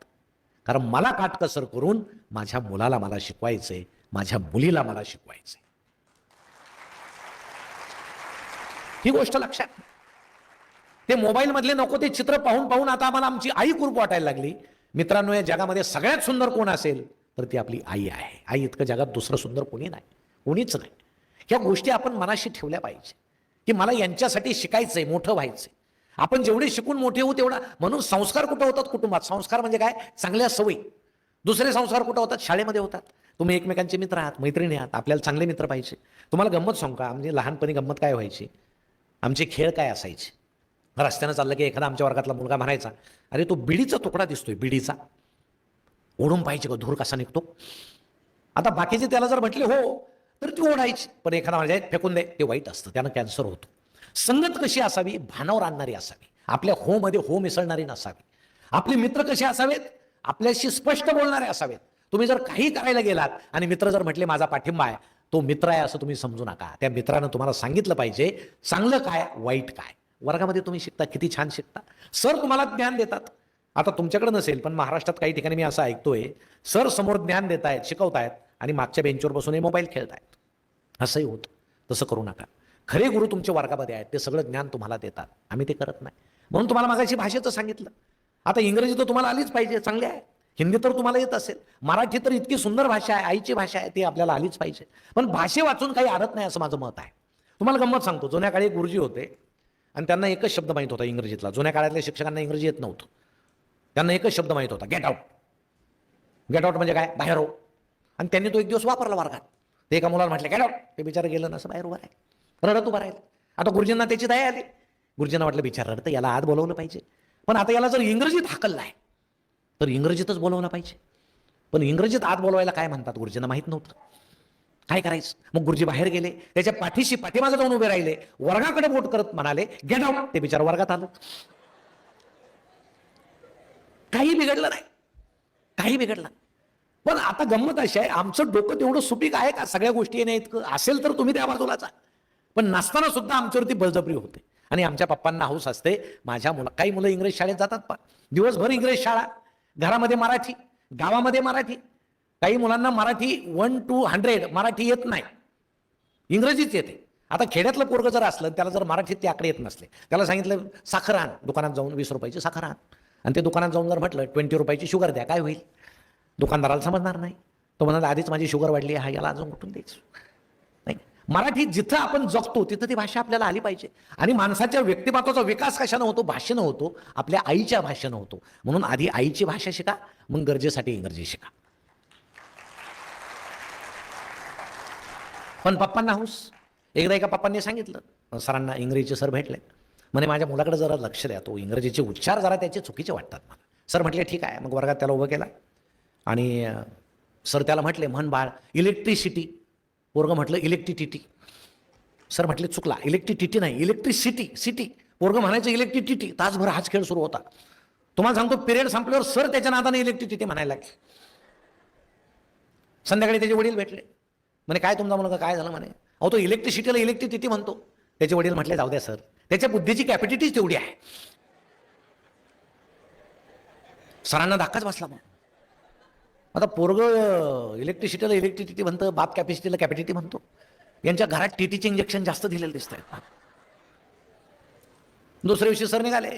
कारण मला काटकसर करून माझ्या मुलाला मला शिकवायचंय, माझ्या मुलीला मला शिकवायचंय. ही गोष्ट लक्षात. ते मोबाईल मधले नको ते चित्र पाहून पाहून आता आम्हाला आमची आई कुरूप वाटायला लागली. मित्रांनो, या जगामध्ये सगळ्यात सुंदर कोण असेल तर ती आपली आई आहे. आई इतकं जगात दुसरं सुंदर कोणी नाही, कोणीच नाही. ह्या गोष्टी आपण मनाशी ठेवल्या पाहिजे की मला यांच्यासाठी शिकायचंय, मोठं व्हायचंय. आपण जेवढे शिकून मोठे होऊ तेवढा. म्हणून संस्कार कुठं होतात? कुटुंबात. संस्कार म्हणजे काय? चांगल्या सवयी. दुसरे संस्कार कुठं होतात? शाळेमध्ये होतात. तुम्ही एकमेकांचे मित्र आहात, मैत्रिणी आहात, आपल्याला चांगले मित्र पाहिजे. तुम्हाला गंमत सांगू का? म्हणजे लहानपणी गंमत काय व्हायची, आमचे खेळ काय असायचे. रस्त्यानं चाललं की एखादा आमच्या वर्गातला मुलगा म्हणायचा, अरे तो बिडीचा तुकडा दिसतोय, बिडीचा ओढून पाहिजे का, धूर कसा निघतो. आता बाकीचे त्याला जर म्हटले हो तर ती ओढायची, पण एखादा म्हणजे फेकून दे, ते वाईट असतं, त्यानं कॅन्सर होतो. संगत कशी असावी? भानावर आणणारी असावी, आपल्या हो मध्ये हो मिसळणारी नसावी. आपले मित्र कसे असावेत? आपल्याशी स्पष्ट बोलणारे असावेत. तुम्ही जर काही करायला गेलात आणि मित्र जर म्हटले माझा पाठिंबा आहे, तो मित्र आहे असं तुम्ही समजू नका. त्या मित्रानं तुम्हाला सांगितलं पाहिजे चांगलं काय, वाईट काय. वर्गामध्ये तुम्ही शिकता, किती छान शिकता. सर तुम्हाला ज्ञान देतात. आता तुमच्याकडे नसेल पण महाराष्ट्रात काही ठिकाणी मी असं ऐकतोय, सर समोर ज्ञान देत आहेत, शिकवतायत आणि मागच्या बेंचवर बसून मोबाईल खेळतायत. असंही होतं. तसं करू नका. खरे गुरु तुमच्या वर्गामध्ये आहेत, ते सगळं ज्ञान तुम्हाला देतात. आम्ही ते करत नाही. म्हणून तुम्हाला मागाशी भाषेचं सांगितलं. आता इंग्रजी तर तुम्हाला आलीच पाहिजे, चांगली आहे. हिंदी तर तुम्हाला येत असेल. मराठी तर इतकी सुंदर भाषा आहे, आईची भाषा आहे, ती आपल्याला आलीच पाहिजे. पण भाषे वाचून काही अडत नाही असं माझं मत आहे. तुम्हाला गंमत सांगतो, जुन्या काळी एक गुरुजी होते आणि त्यांना एकच शब्द माहीत होता इंग्रजीतला. जुन्या काळातल्या शिक्षकांना इंग्रजी येत नव्हतं. त्यांना एकच शब्द माहीत होता, गेट आउट. गेट आउट म्हणजे काय? बाहेर हो. आणि त्यांनी तो एक दिवस वापरला वर्गात. ते एका मुलाला म्हटलं गेट आउट. ते बिचारं गेलं नसं, बाहेर उभं राहील, रडत उभं राहील. आता गुरुजींना त्याची दया आली. गुरुजींना वाटलं बिचार रडतं, याला आत बोलवलं पाहिजे. पण आता याला जर इंग्रजीत हाकललं आहे तर इंग्रजीतच बोलवलं पाहिजे. पण इंग्रजीत आत बोलवायला काय म्हणतात गुरुजींना माहित नव्हतं. काय करायचं? मग गुरुजी बाहेर गेले, त्याच्या पाठीशी पाठीमागे जाऊन उभे राहिले, वर्गाकडे बोट करत म्हणाले गेट आउट. ते बिचार वर्गात आलं. काही बिघडलं नाही, काही बिघडलं. पण आता गंमत अशी आहे, आमचं डोकं तेवढं सुपीक आहे का सगळ्या गोष्टी येण्या इतकं? असेल तर तुम्ही त्या बाजूलाचा. पण नसताना सुद्धा आमच्यावरती बळजबरी होते. आणि आमच्या पप्पांना हौस असते, माझ्या मुलं, काही मुलं इंग्रज शाळेत जातात पा, दिवसभर इंग्रज शाळा, घरामध्ये मराठी, गावामध्ये मराठी. काही मुलांना मराठी 1 to 100 मराठी येत नाही, इंग्रजीच येते. आता खेड्यातलं पोरगं जर असलं, त्याला जर मराठीत ते आकडे येत नसले, त्याला सांगितलं साखर आण, दुकानात जाऊन 20 रुपयाची साखर आण, आणि ते दुकानात जाऊन जर म्हटलं 20 रुपयाची शुगर द्या, काय होईल? दुकानदाराला समजणार नाही. तो म्हणाला आधीच माझी शुगर वाढली आहे, याला अजून कुठून द्यायचं? नाही, मराठी जिथं आपण जगतो तिथं ती भाषा आपल्याला आली पाहिजे. आणि माणसाच्या व्यक्तिमत्वाचा विकास कशानं होतो? भाषेनं होतो, आपल्या आईच्या भाषेनं होतो. म्हणून आधी आईची भाषा शिका, मग गरजेसाठी इंग्रजी शिका. पण पप्पांना हौस. एकदा एका पप्पांनी सांगितलं, सरांना इंग्रजीचे सर भेटले, म्हणे माझ्या मुलाकडे जरा लक्ष द्या, तो इंग्रजीचे उच्चार जरा त्याचे चुकीचे वाटतात मला. सर म्हटले ठीक आहे. मग वर्गात त्याला उभं केला आणि सर त्याला म्हटले म्हण बाळ इलेक्ट्रिसिटी. पोरगं म्हटलं इलेक्ट्रिसिटी. सर म्हटले चुकला, इलेक्ट्रिसिटी नाही, इलेक्ट्रिसिटी सिटी. पोरगं म्हणायचं इलेक्ट्रिसिटी. तासभर हाच खेळ सुरू होता. तुम्हाला सांगतो पिरियड संपल्यावर सर त्याच्या नादाने इलेक्ट्रिसिटी म्हणायला लागले. संध्याकाळी त्याचे वडील भेटले, म्हणे काय तुमचा मुलगा काय झालं? म्हणे अहो तो इलेक्ट्रिसिटीला इलेक्ट्रिसिटी म्हणतो. त्याचे वडील म्हटले जाऊ द्या सर, त्याच्या बुद्धीची कॅपॅसिटीच तेवढी आहे. सरांना धक्काच बसला. मग आता पोरगं इलेक्ट्रिसिटीला इलेक्ट्रिसिटी म्हणतं, बाप कॅपॅसिटीला कॅपॅसिटी म्हणतो. यांच्या घरात टीटीचे इंजेक्शन जास्त दिलेलं दिसत आहेत. दुसऱ्या दिवशी सर निघाले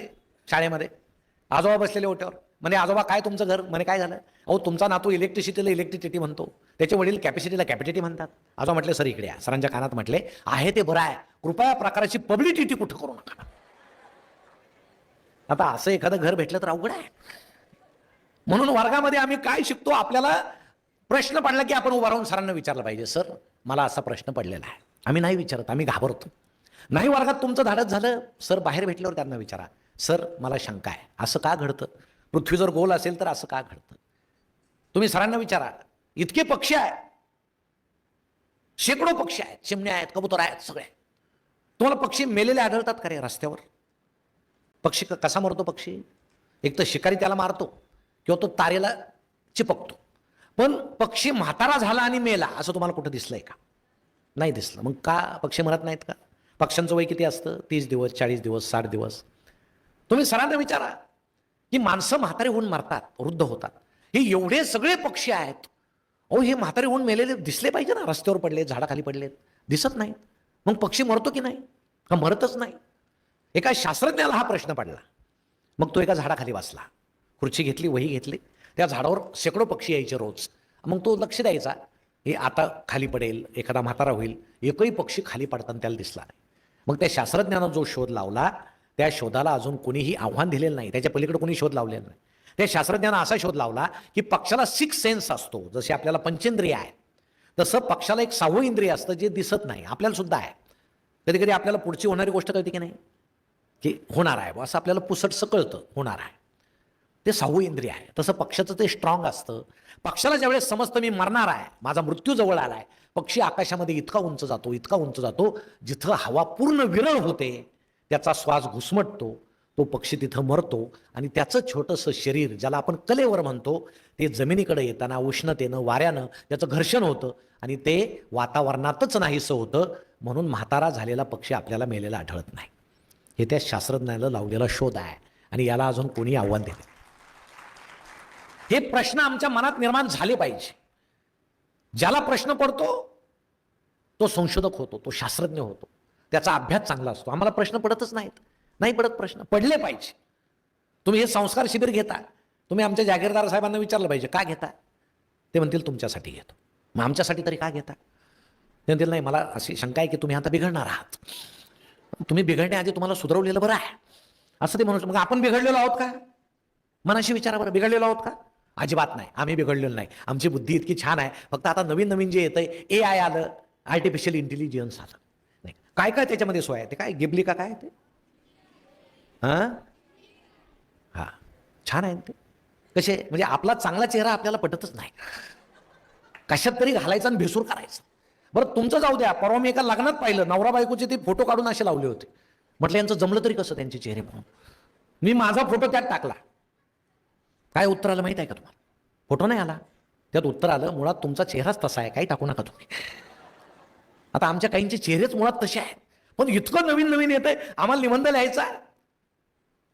शाळेमध्ये, आजोबा बसलेले ओट्यावर. म्हणे आजोबा काय तुमचं घर? म्हणे काय झालं? अहो तुमचा नातू इलेक्ट्रिसिटीला इलेक्ट्रिसिटी म्हणतो, त्याचे वडील कॅपॅसिटीला कॅपॅसिटी म्हणतात. आजोबा म्हटले सर इकडे या. सरांच्या कानात म्हटले आहे ते बरं आहे, कृपया प्रकाराची पब्लिसिटी कुठं करू नका. आता असं एखादं घर भेटलं तर अवघड आहे. म्हणून वर्गामध्ये आम्ही काय शिकतो? आपल्याला प्रश्न पडला की आपण उभा राहून सरांना विचारलं पाहिजे, सर मला असा प्रश्न पडलेला आहे. आम्ही नाही विचारत, आम्ही घाबरतो. नाही वर्गात तुमचं धाडस झालं, सर बाहेर भेटल्यावर त्यांना विचारा, सर मला शंका आहे, असं का घडतं? पृथ्वी जर गोल असेल तर असं का घडतं? तुम्ही सरांना विचारा. इतके पक्षी आहेत, शेकडो पक्षी आहेत, चिमण्या आहेत, कबूतर आहेत, सगळे. तुम्हाला पक्षी मेलेले आढळतात का रे रस्त्यावर? पक्षी कसा मरतो? पक्षी एक तर शिकारी त्याला मारतो किंवा तो तारेला चिपकतो. पण पक्षी म्हातारा झाला आणि मेला असं तुम्हाला कुठं दिसलंय का? नाही दिसलं. मग का पक्षी मरत नाहीत का? पक्ष्यांचं वय किती असतं? 30 दिवस, 40 दिवस, 60 दिवस. तुम्ही सरांना विचारा की माणसं म्हातारे होऊन मरतात, वृद्ध होतात. हे एवढे सगळे पक्षी आहेत, अहो हे म्हातारे होऊन मेलेले दिसले पाहिजे ना. रस्त्यावर पडलेत, झाडाखाली पडलेत, दिसत नाहीत. मग पक्षी मरतो की नाही? का मरतच नाही? एका शास्त्रज्ञाला हा प्रश्न पडला. मग तो एका झाडाखाली बसला, खुर्ची घेतली, वही घेतली. त्या झाडावर शेकडो पक्षी यायचे रोज. मग तो लक्ष द्यायचा, हे आता खाली पडेल, एखादा म्हातारा होईल. एकही पक्षी खाली पडताना त्याला दिसला नाही. मग त्या शास्त्रज्ञानं जो शोध लावला, त्या शोधाला अजून कोणीही आव्हान दिलेलं नाही. त्याच्या पलीकडे कोणी शोध लावलेला नाही. त्या शास्त्रज्ञानं असा शोध लावला की पक्षाला 6 सेन्स असतो. जसे आपल्याला पंचेंद्रिय आहे, तसं पक्षाला एक 6वं इंद्रिय असतं जे दिसत नाही. आपल्याला सुद्धा आहे. कधी कधी आपल्याला पुढची होणारी गोष्ट कळते की नाही, की होणार आहे असं आपल्याला पुसटसं कळतं, होणार आहे. ते 6वं इंद्रिय आहे. तसं पक्षाचं ते स्ट्रॉंग असतं. पक्षाला ज्यावेळेस समजतं मी मरणार आहे, माझा मृत्यू जवळ आला आहे, पक्षी आकाशामध्ये इतका उंच जातो, इतका उंच जातो, जिथं हवा पूर्ण विरळ होते, त्याचा श्वास घुसमटतो, तो पक्षी तिथं मरतो. आणि त्याचं छोटंसं शरीर, ज्याला आपण कलेवर म्हणतो, ते जमिनीकडे येताना उष्णतेनं, वाऱ्यानं त्याचं घर्षण होतं आणि ते वातावरणातच नाहीसं होतं. म्हणून म्हातारा झालेला पक्षी आपल्याला मेलेला आढळत नाही. हे त्या शास्त्रज्ञाला लावलेला शोध आहे आणि याला अजून कोणी आव्हान दिले. हे प्रश्न आमच्या मनात निर्माण झाले पाहिजे. ज्याला प्रश्न पडतो तो संशोधक होतो, तो शास्त्रज्ञ होतो, त्याचा अभ्यास चांगला असतो. आम्हाला प्रश्न पडतच नाहीत, नाही पडत प्रश्न, पडले पाहिजे. तुम्ही हे संस्कार शिबिर घेता, तुम्ही आमच्या जागीरदार साहेबांना विचारलं पाहिजे का घेता? ते म्हणतील तुमच्यासाठी घेतो. मग आमच्यासाठी तरी का घेता? ते म्हणतील नाही मला अशी शंका आहे की तुम्ही आता बिघडणार आहात, तुम्ही बिघडण्याआधी तुम्हाला सुधरवलेलं बरं आहे असं ते म्हणू. मग आपण बिघडलेलो आहोत का? मनाशी विचारा बरं, बिघडलेलो आहोत का? अजिबात नाही, आम्ही बिघडलेलो नाही. आमची बुद्धी इतकी छान आहे. फक्त आता नवीन नवीन जे येतंय, AI आलं, आर्टिफिशियल इंटेलिजन्स आलं, नाही काय काय त्याच्यामध्ये सोय आहे. ते काय गिबली का काय ते, हां छान आहे ते. कसे म्हणजे आपला चांगला चेहरा आपल्याला पटतच नाही, कशात तरी घालायचा आणि भेसूर करायचं. बरं तुमचं जाऊ द्या, परवा मी एका लग्नात पाहिलं, नवरा बायकोचे ते फोटो काढून असे लावले होते. म्हटलं यांचं जमलं तरी कसं त्यांचे चेहरे म्हणून. मी माझा फोटो त्यात टाकला. काय उत्तर आलं माहित आहे का तुम्हाला? फोटो नाही आला, त्यात उत्तर आलं मुळात तुमचा चेहराच तसा आहे, काही टाकू नका तुम्ही. आता आमच्या काहींचे चेहरेच मुळात तसे आहेत, पण इतकं नवीन नवीन येतंय. आम्हाला निबंध लिहायचा,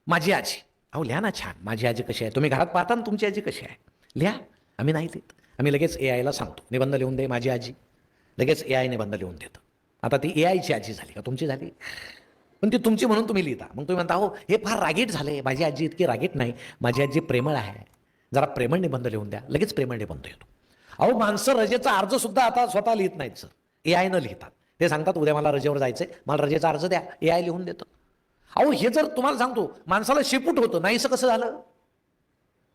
माझी आजी. अहो लिहा ना छान, माझी आजी कशी आहे. तुम्ही घरात पाहता ना तुमची आजी कशी आहे, लिहा. आम्ही नाही देत, आम्ही लगेच AI ला सांगतो निबंध लिहून दे माझी आजी, लगेच AI निबंध लिहून देतं. आता ती AIची आजी झाली का तुमची झाली? पण ती तुमची म्हणून तुम्ही लिहिता. मग तुम्ही म्हणता, हो हे फार रागीट झाले, माझी आजी इतकी रागीट नाही, माझी आजी प्रेमळ आहे, जरा प्रेमळ निबंध लिहून द्या. लगेच प्रेमळ निबंध येतो. अहो माणसं रजेचा अर्ज सुद्धा आता स्वतः लिहित नाहीत सर, AI लिहितात. ते सांगतात उद्या मला रजेवर जायचंय, मला रजेचा अर्ज द्या, AI लिहून देतं. अहो हे जर तुम्हाला सांगतो माणसाला शेपूट होतं, नाहीसं कसं झालं?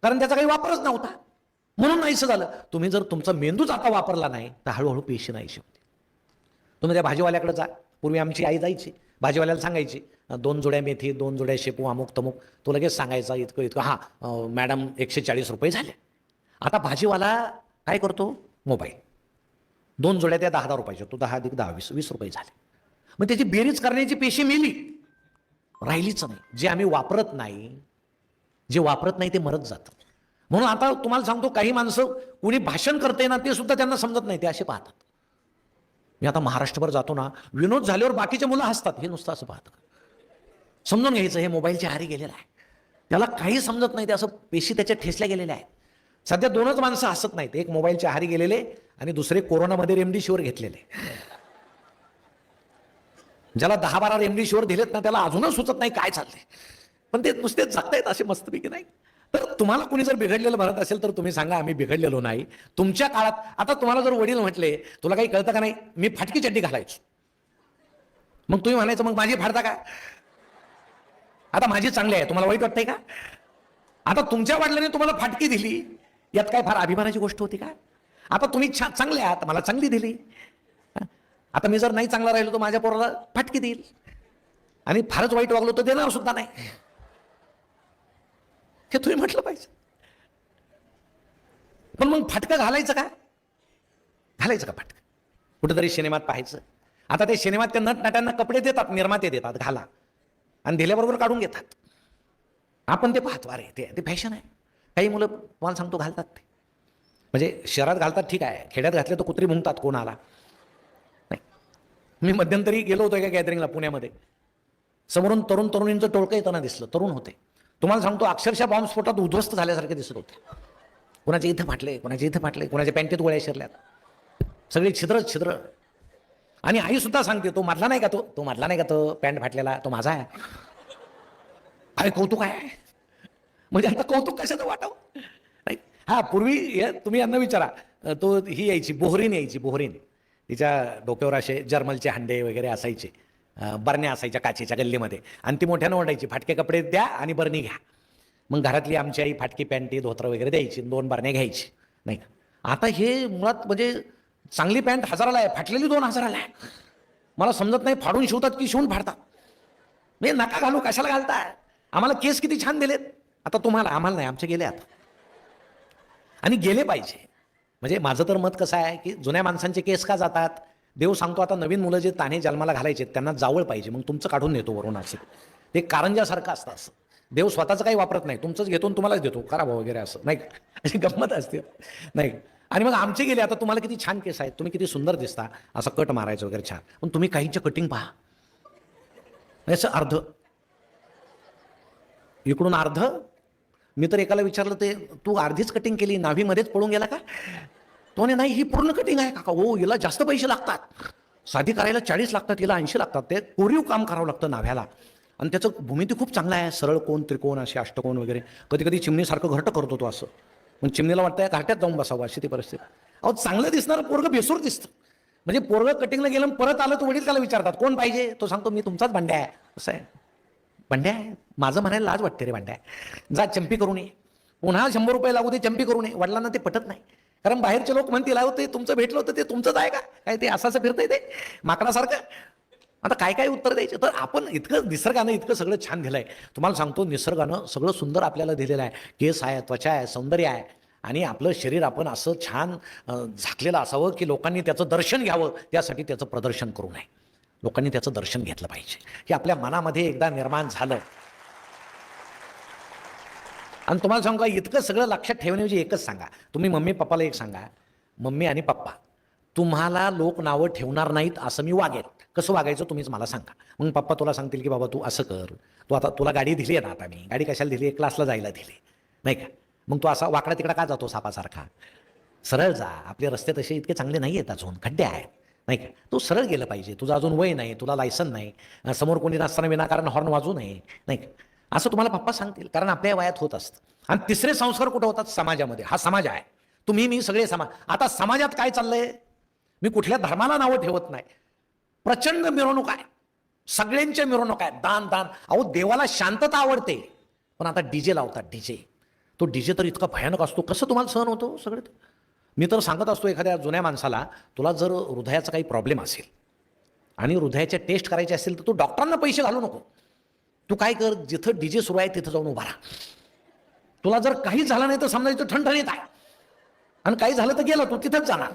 कारण त्याचा काही वापरच नव्हता म्हणून नाहीसं झालं. तुम्ही जर तुमचा मेंदूच आता वापरला नाही तर हळूहळू पेशी नाहीशी होते. तुम्ही त्या भाजीवाल्याकडे जा. पूर्वी आमची आई जायची भाजीवाल्याला सांगायची 2 जोड्या मेथी, 2 जोड्या शेपू, अमुक तमुक. तो लगेच सांगायचा इतकं इतकं. हां मॅडम 140 रुपये झाले. आता भाजीवाला काय करतो? मोबाईल. 2 जोड्या त्या 10-10 रुपयाच्या. तो 10 अधिक 10 20 रुपये झाले. मग त्याची बेरीज करण्याची पेशी मेली, राहिलीच नाही. जे आम्ही वापरत नाही, जे वापरत नाही ते मरत जातं. म्हणून आता तुम्हाला सांगतो काही माणसं कुणी भाषण करते ना ते सुद्धा त्यांना समजत नाही, ते असे पाहतात. मी आता महाराष्ट्रभर जातो ना, विनोद झाल्यावर बाकीचे मुलं हसतात, हे नुसतं असं पाहतं. समजून घ्यायचं हे मोबाईलच्या आहारी गेलेलं आहे, त्याला काही समजत नाही, ते असं पेशी त्याच्या ठेसल्या गेलेल्या आहेत. सध्या 2च माणसं हसत नाहीत, एक मोबाईलच्या आहारी गेलेले आणि दुसरे कोरोनामध्ये रेमडेसिवीर घेतलेले. ज्याला 10-12 रेमडेसिवीर दिलेत ना त्याला अजूनच सुचत नाही काय चाललंय, पण ते नुसते जगतायत असे मस्तपैकी. नाही तर तुम्हाला कुणी जर बिघडलेलं म्हणत असेल तर तुम्ही सांगा आम्ही बिघडलेलो नाही. तुमच्या काळात आता तुम्हाला जर वडील म्हटले तुला काही कळतं का नाही, मी फाटकी चड्डी घालायचो, मग तुम्ही म्हणायचं मग माझी फाडता का? आता माझी चांगली आहे, तुम्हाला वाईट वाटतंय का? आता तुमच्या वडिलांनी तुम्हाला फाटकी दिली, यात काय फार अभिमानाची गोष्ट होती का? आता तुम्ही चांगले आहात, मला चांगली दिली. आता मी जर नाही चांगला राहिलो तर माझ्या पोराला फाटकी देईल, आणि फारच वाईट वागलो तर देणार सुद्धा नाही. हे तुम्ही म्हटलं पाहिजे. पण मग फाटकं घालायचं का? घालायचं का फाटकं? कुठेतरी सिनेमात पाहायचं. आता ते सिनेमात त्या नटनट्यांना कपडे देतात, निर्माते देतात, घाला, आणि दिल्याबरोबर काढून घेतात. आपण ते पाहतो, अरे ते फॅशन आहे. काही मुलं तुम्हाला सांगतो घालतात ते, म्हणजे शहरात घालतात ठीक आहे, खेड्यात घातले तर कुत्री मुंगतात कोणाला नाही. मी मध्यंतरी गेलो होतो एका गॅदरिंगला पुण्यामध्ये, समोरून तरुण तरुणींचं टोळकं येताना दिसलं. तरुण होते, तुम्हाला सांगतो अक्षरशः बॉम्बस्फोटात उद्ध्वस्त झाल्यासारखे दिसत होते. कोणाचे इथं फाटले, कोणाचे इथं फाटले, कोणाच्या पॅन्टीत गोळ्या शिरल्यात, सगळे छिद्र. आणि आई सुद्धा सांगते तो मधला नाही का, तो मधला नाही का, तो पॅन्ट फाटलेला तो माझा आहे. काय कौतुक आहे, म्हणजे आता कौतुक कशाचं वाटावं नाही. हा पूर्वी तुम्ही यांना विचारा, तो ही यायची बोहरीन, तिच्या डोक्यावर असे जर्मलचे हंडे वगैरे असायचे, बरण्या असायच्या काचेच्या गल्लीमध्ये, आणि ती मोठ्यानं ओरडायची फाटके कपडे द्या आणि बरणी घ्या. मग घरातली आमची आई फाटकी पॅन्टी धोत्र वगैरे द्यायची, 2 बरण्या घ्यायची. नाही आता हे मुळात म्हणजे चांगली पॅन्ट 1000ला आहे, फाटलेली 2000ला आहे. मला समजत नाही, फाडून शिवतात की शिवून फाडतात. म्हणजे नका घालू, कशाला घालताय? आम्हाला केस किती छान दिलेत. आता तुम्हाला, आम्हाला नाही, आमचे गेले आता, आणि गेले पाहिजे. म्हणजे माझं तर मत कसं आहे की जुन्या माणसांचे केस का जातात? देव सांगतो आता नवीन मुलं जे तान्हे जन्माला घालायचे त्यांना जावळ पाहिजे, मग तुमचं काढून नेतो वरून. असे ते कारंजासारखं असतं. असं देव स्वतःचं काही वापरत नाही, तुमचंच घेतो तुम्हालाच देतो, करा भाऊ वगैरे, असं नाही, अशी गंमत असते नाही. आणि मग आमचे गेले, आता तुम्हाला किती छान केस आहेत, तुम्ही किती सुंदर दिसता, असं कट मारायचं वगैरे छान, पण तुम्ही काहींचं कटिंग पहा, असं अर्ध इकडून अर्ध. मी तर एकाला विचारलं, ते तू अर्धीच कटिंग केली, नाभीमध्येच पडून गेला का? तो नाही, ही पूर्ण कटिंग आहे काका. हो, हिला जास्त पैसे लागतात, साधी करायला 40 लागतात, हिला 80 लागतात. ते कोरीव काम करावं लागतं नाभ्याला, आणि त्याचं भूमिती खूप चांगला आहे, सरळ कोण, त्रिकोण, असे अष्टकोन वगैरे. कधी कधी चिमणीसारखं घरटं करतो तो असं, पण चिमणीला वाटतं घाट्यात जाऊन बसावं, अशी ती परिस्थिती. अहो चांगलं दिसणारं पोरगं बेसूर दिसतं. म्हणजे पोरगं कटिंगला गेलं परत आलं तर वडील त्याला विचारतात कोण पाहिजे, तो सांगतो मी तुमचाच भांड्या आहे. असं आहे, भांड्या आहे, माझं म्हणायला लाज वाटते रे, भांड्या जा चंपी करून ये, पुन्हा 100 रुपये लागू दे चंपी करून ये. वडिलांना ते पटत नाही, कारण बाहेरचे लोक म्हणतील अहो ते तुमचं भेटलं होतं ते तुमचंच आहे का काय, ते असं फिरतंय ते माकडासारखं. आता काय काय उत्तर द्यायचं? तर आपण इतकं निसर्गानं इतकं सगळं छान दिलं आहे. तुम्हाला सांगतो निसर्गानं सगळं सुंदर आपल्याला दिलेलं आहे. केस आहे, त्वचा आहे, सौंदर्य आहे, आणि आपलं शरीर आपण असं छान झाकलेलं असावं की लोकांनी त्याचं दर्शन घ्यावं, त्यासाठी त्याचं प्रदर्शन करू नये. लोकांनी त्याचं दर्शन घेतलं पाहिजे, हे आपल्या मनामध्ये एकदा निर्माण झालं. आणि तुम्हाला सांगू का, इतकं सगळं लक्षात ठेवण्याऐवजी एकच सांगा, तुम्ही मम्मी पप्पाला एक सांगा, मम्मी आणि पप्पा तुम्हाला लोक नावं ठेवणार नाहीत असं मी वागेल. कसं वागायचं तुम्हीच मला सांगा. मग पप्पा तुला सांगतील की बाबा तू असं कर, तू आता तुला गाडी दिली आहे ना, आता मी गाडी कशाला दिली आहे, क्लासला जायला दिली नाही का, मग तू असा वाकडा तिकडा का जातो सापासारखा, सरळ जा, आपले रस्ते तसे इतके चांगले नाही आहेत, अजून खड्डे आहेत, नाही का? तू सरळ गेलं पाहिजे. तुझं अजून वय नाही, तुला लायसन नाही, समोर कोणी नसताना विनाकारण हॉर्न वाजवू नये, नाही का? असं तुम्हाला पप्पा सांगतील, कारण आपल्या वयात होत असतं. आणि तिसरे संस्कार कुठं होतात? समाजामध्ये. हा समाज आहे. तुम्ही मी सगळे समाज. आता समाजात काय चाललंय? मी कुठल्या धर्माला नावं ठेवत नाही. प्रचंड मिरवणूक आहे, सगळ्यांच्या मिरवणूक आहे. दान दान. अहो, देवाला शांतता आवडते, पण आता डीजे लावतात. डीजे, तो डीजे तर इतका भयानक असतो. कसं तुम्हाला सहन होतो सगळं? मी तर सांगत असतो एखाद्या जुन्या माणसाला, तुला जर हृदयाचा काही प्रॉब्लेम असेल आणि हृदयाच्या टेस्ट करायचे असेल तर तू डॉक्टरांना पैसे घालू नको. तू काय कर, जिथं डीजे सुरू आहे तिथं जाऊन उभा राहा. तुला जर काही झालं नाही तर समजायचं ठणठणीत आहे, आणि काही झालं तर गेलं तू तिथंच जाणार.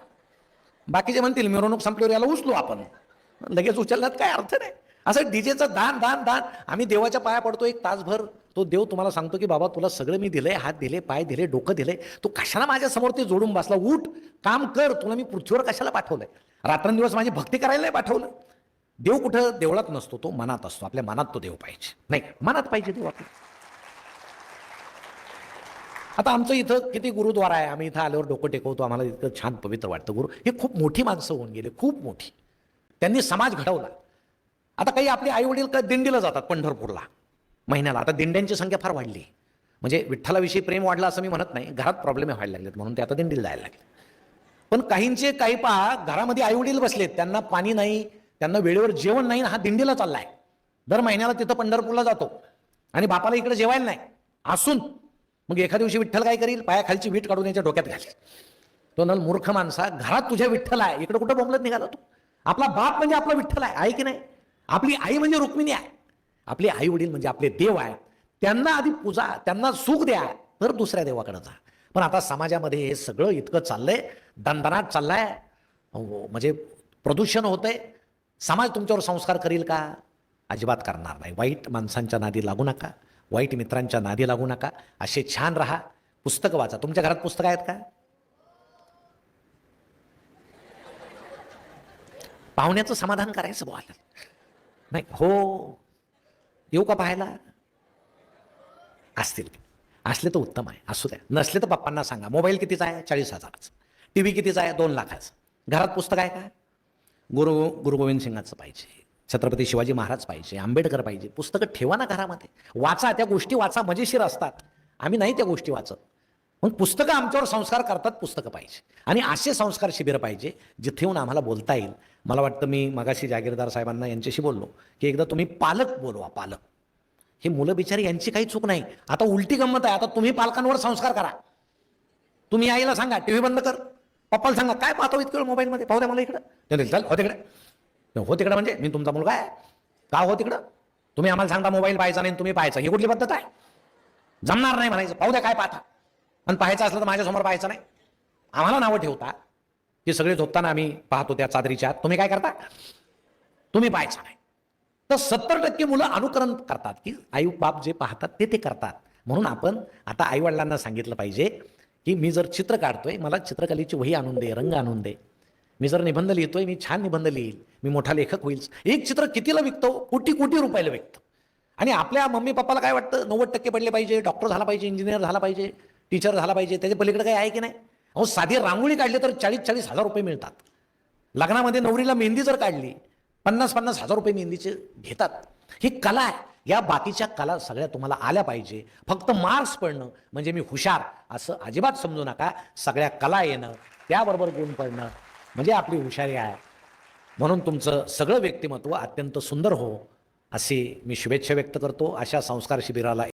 बाकीचे म्हणतील मिरवणूक संपल्यावर याला उचलू आपण, लगेच उचलण्यात काय अर्थ नाही. असं डीजेचं दान दान दान. आम्ही देवाच्या पाया पडतो एक तासभर. तो देव तुम्हाला सांगतो की बाबा तुला सगळं मी दिलंय, हात दिले, पाय दिले, डोकं दिलंय, तू कशाला माझ्यासमोर ते जोडून बसला? उठ, काम कर. तुला मी पृथ्वीवर कशाला पाठवलंय? रात्रंदिवस माझी भक्ती करायला नाही पाठवलं. देव कुठं देवळात नसतो, तो मनात असतो. आपल्या मनात तो देव पाहिजे, नाही मनात पाहिजे देव आपल्या. आता आमचं इथं किती गुरुद्वारा आहे, आम्ही इथं आल्यावर डोकं टेकवतो, आम्हाला इतकं छान पवित्र वाटतं. गुरु हे खूप मोठी माणसं होऊन गेले, खूप मोठी. त्यांनी समाज घडवला. आता काही आपले आई वडील काय दिंडीला जातात पंढरपूरला महिन्याला. आता दिंड्यांची संख्या फार वाढली. म्हणजे विठ्ठलाविषयी प्रेम वाढलं असं मी म्हणत नाही, घरात प्रॉब्लेम व्हायला लागलेत म्हणून ते आता दिंडीला जायला लागले. पण काहींचे काही पहा, घरामध्ये आई वडील बसलेत, त्यांना पाणी नाही, त्यांना वेळेवर जेवण नाही, हा दिंडीला चाललाय. दर महिन्याला तिथं पंढरपूरला जातो आणि बापाला इकडे जेवायला नाही असून मग एखाद्या दिवशी विठ्ठल काय करील? पायाखालची वीट काढून याच्या डोक्यात घालेल. तो नल मूर्ख माणसा, घरात तुझ्या विठ्ठल आहे, इकडे कुठं बोंबलत निघाला तू? आपला बाप म्हणजे आपला विठ्ठल आहे की नाही? आपली आई म्हणजे रुक्मिणी आहे. आपले आई वडील म्हणजे आपले देव आहे. त्यांना आधी पूजा, त्यांना सुख द्या, तर दुसऱ्या देवाकडे जा. पण आता समाजामध्ये हे सगळं इतकं चाललंय, दणदणाट चाललाय, म्हणजे प्रदूषण होतंय. समाज तुमच्यावर संस्कार करील का? अजिबात करणार नाही. वाईट माणसांच्या नादी लागू नका, वाईट मित्रांच्या नादी लागू नका. असे छान राहा. पुस्तकं वाचा. तुमच्या घरात पुस्तकं आहेत का? पाहुण्याचं समाधान करायचं बोला. नाही हो, येऊ का पाहायला? असतील, असले तर उत्तम आहे, असू द्या. नसले तर पप्पांना सांगा. मोबाईल कितीचा आहे? 40,000चा. टी व्ही कितीचा आहे? 2,00,000चा. घरात पुस्तक आहे का? गुरु गोविंद सिंगाचं पाहिजे, छत्रपती शिवाजी महाराज पाहिजे, आंबेडकर पाहिजे. पुस्तकं ठेवा ना घरामध्ये, वाचा. त्या गोष्टी वाचा, मजेशीर असतात. आम्ही नाही त्या गोष्टी वाचत. मग पुस्तकं आमच्यावर संस्कार करतात, पुस्तकं पाहिजे. आणि असे संस्कार शिबिर पाहिजे जिथे येऊन आम्हाला बोलता येईल. मला वाटतं मी मगाशी जागीरदार साहेबांना यांच्याशी बोललो की एकदा तुम्ही पालक बोलवा. पालक, हे मुलं बिचारी, यांची काही चूक नाही. आता उलटी गंमत आहे. आता तुम्ही पालकांवर संस्कार करा. तुम्ही आईला सांगा टीव्ही बंद कर, पप्पाला सांगा काय पाहतो इतकं मोबाईलमध्ये, पाहू द्या मला इकडं. चल हो तिकडे. हो तिकडं म्हणजे मी तुमचा मुलगा आहे का? हो तिकडं. तुम्ही आम्हाला सांगता मोबाईल पाहायचा नाही, तुम्ही पाहायचा. ही कुठली पद्धत आहे? जमणार नाही म्हणायचं. पाहू द्या काय पाहता. आणि पाहायचं असलं तर माझ्यासमोर पाहायचं नाही. आम्हाला नावं ठेवता की सगळे झोपताना आम्ही पाहतो त्या चादरीच्या आत. तुम्ही काय करता? तुम्ही पाहायचं नाही. तर 70% मुलं अनुकरण करतात की आई बाप जे पाहतात ते करतात. म्हणून आपण आता आई वडिलांना सांगितलं पाहिजे की मी जर चित्र काढतोय, मला चित्रकलेची वही आणून दे, रंग आणून दे. मी जर निबंध लिहितोय, मी छान निबंध लिहील, मी मोठा लेखक होईल. एक चित्र कितीला विकतो? कोटी कोटी रुपयाला विकतो. आणि आपल्या मम्मी पप्पाला काय वाटतं? 90% पडले पाहिजे, डॉक्टर झाला पाहिजे, इंजिनियर झाला पाहिजे, टीचर झाला पाहिजे. त्याच्या पलीकडे काही आहे की नाही? अहो, साधी रांगोळी काढली तर 40-40 हजार रुपये मिळतात. लग्नामध्ये नवरीला मेहंदी जर काढली 50-50 हजार रुपये मेहंदीचे घेतात. ही कला आहे. या बाकीच्या कला सगळ्या तुम्हाला आल्या पाहिजे. फक्त मार्क्स पडणं म्हणजे मी हुशार असं अजिबात समजू नका. सगळ्या कला येणं, त्याबरोबर गुण पडणं म्हणजे आपली हुशारी आहे. म्हणून तुमचं सगळं व्यक्तिमत्व अत्यंत सुंदर हो, अशी मी शुभेच्छा व्यक्त करतो. अशा संस्कार शिबिराला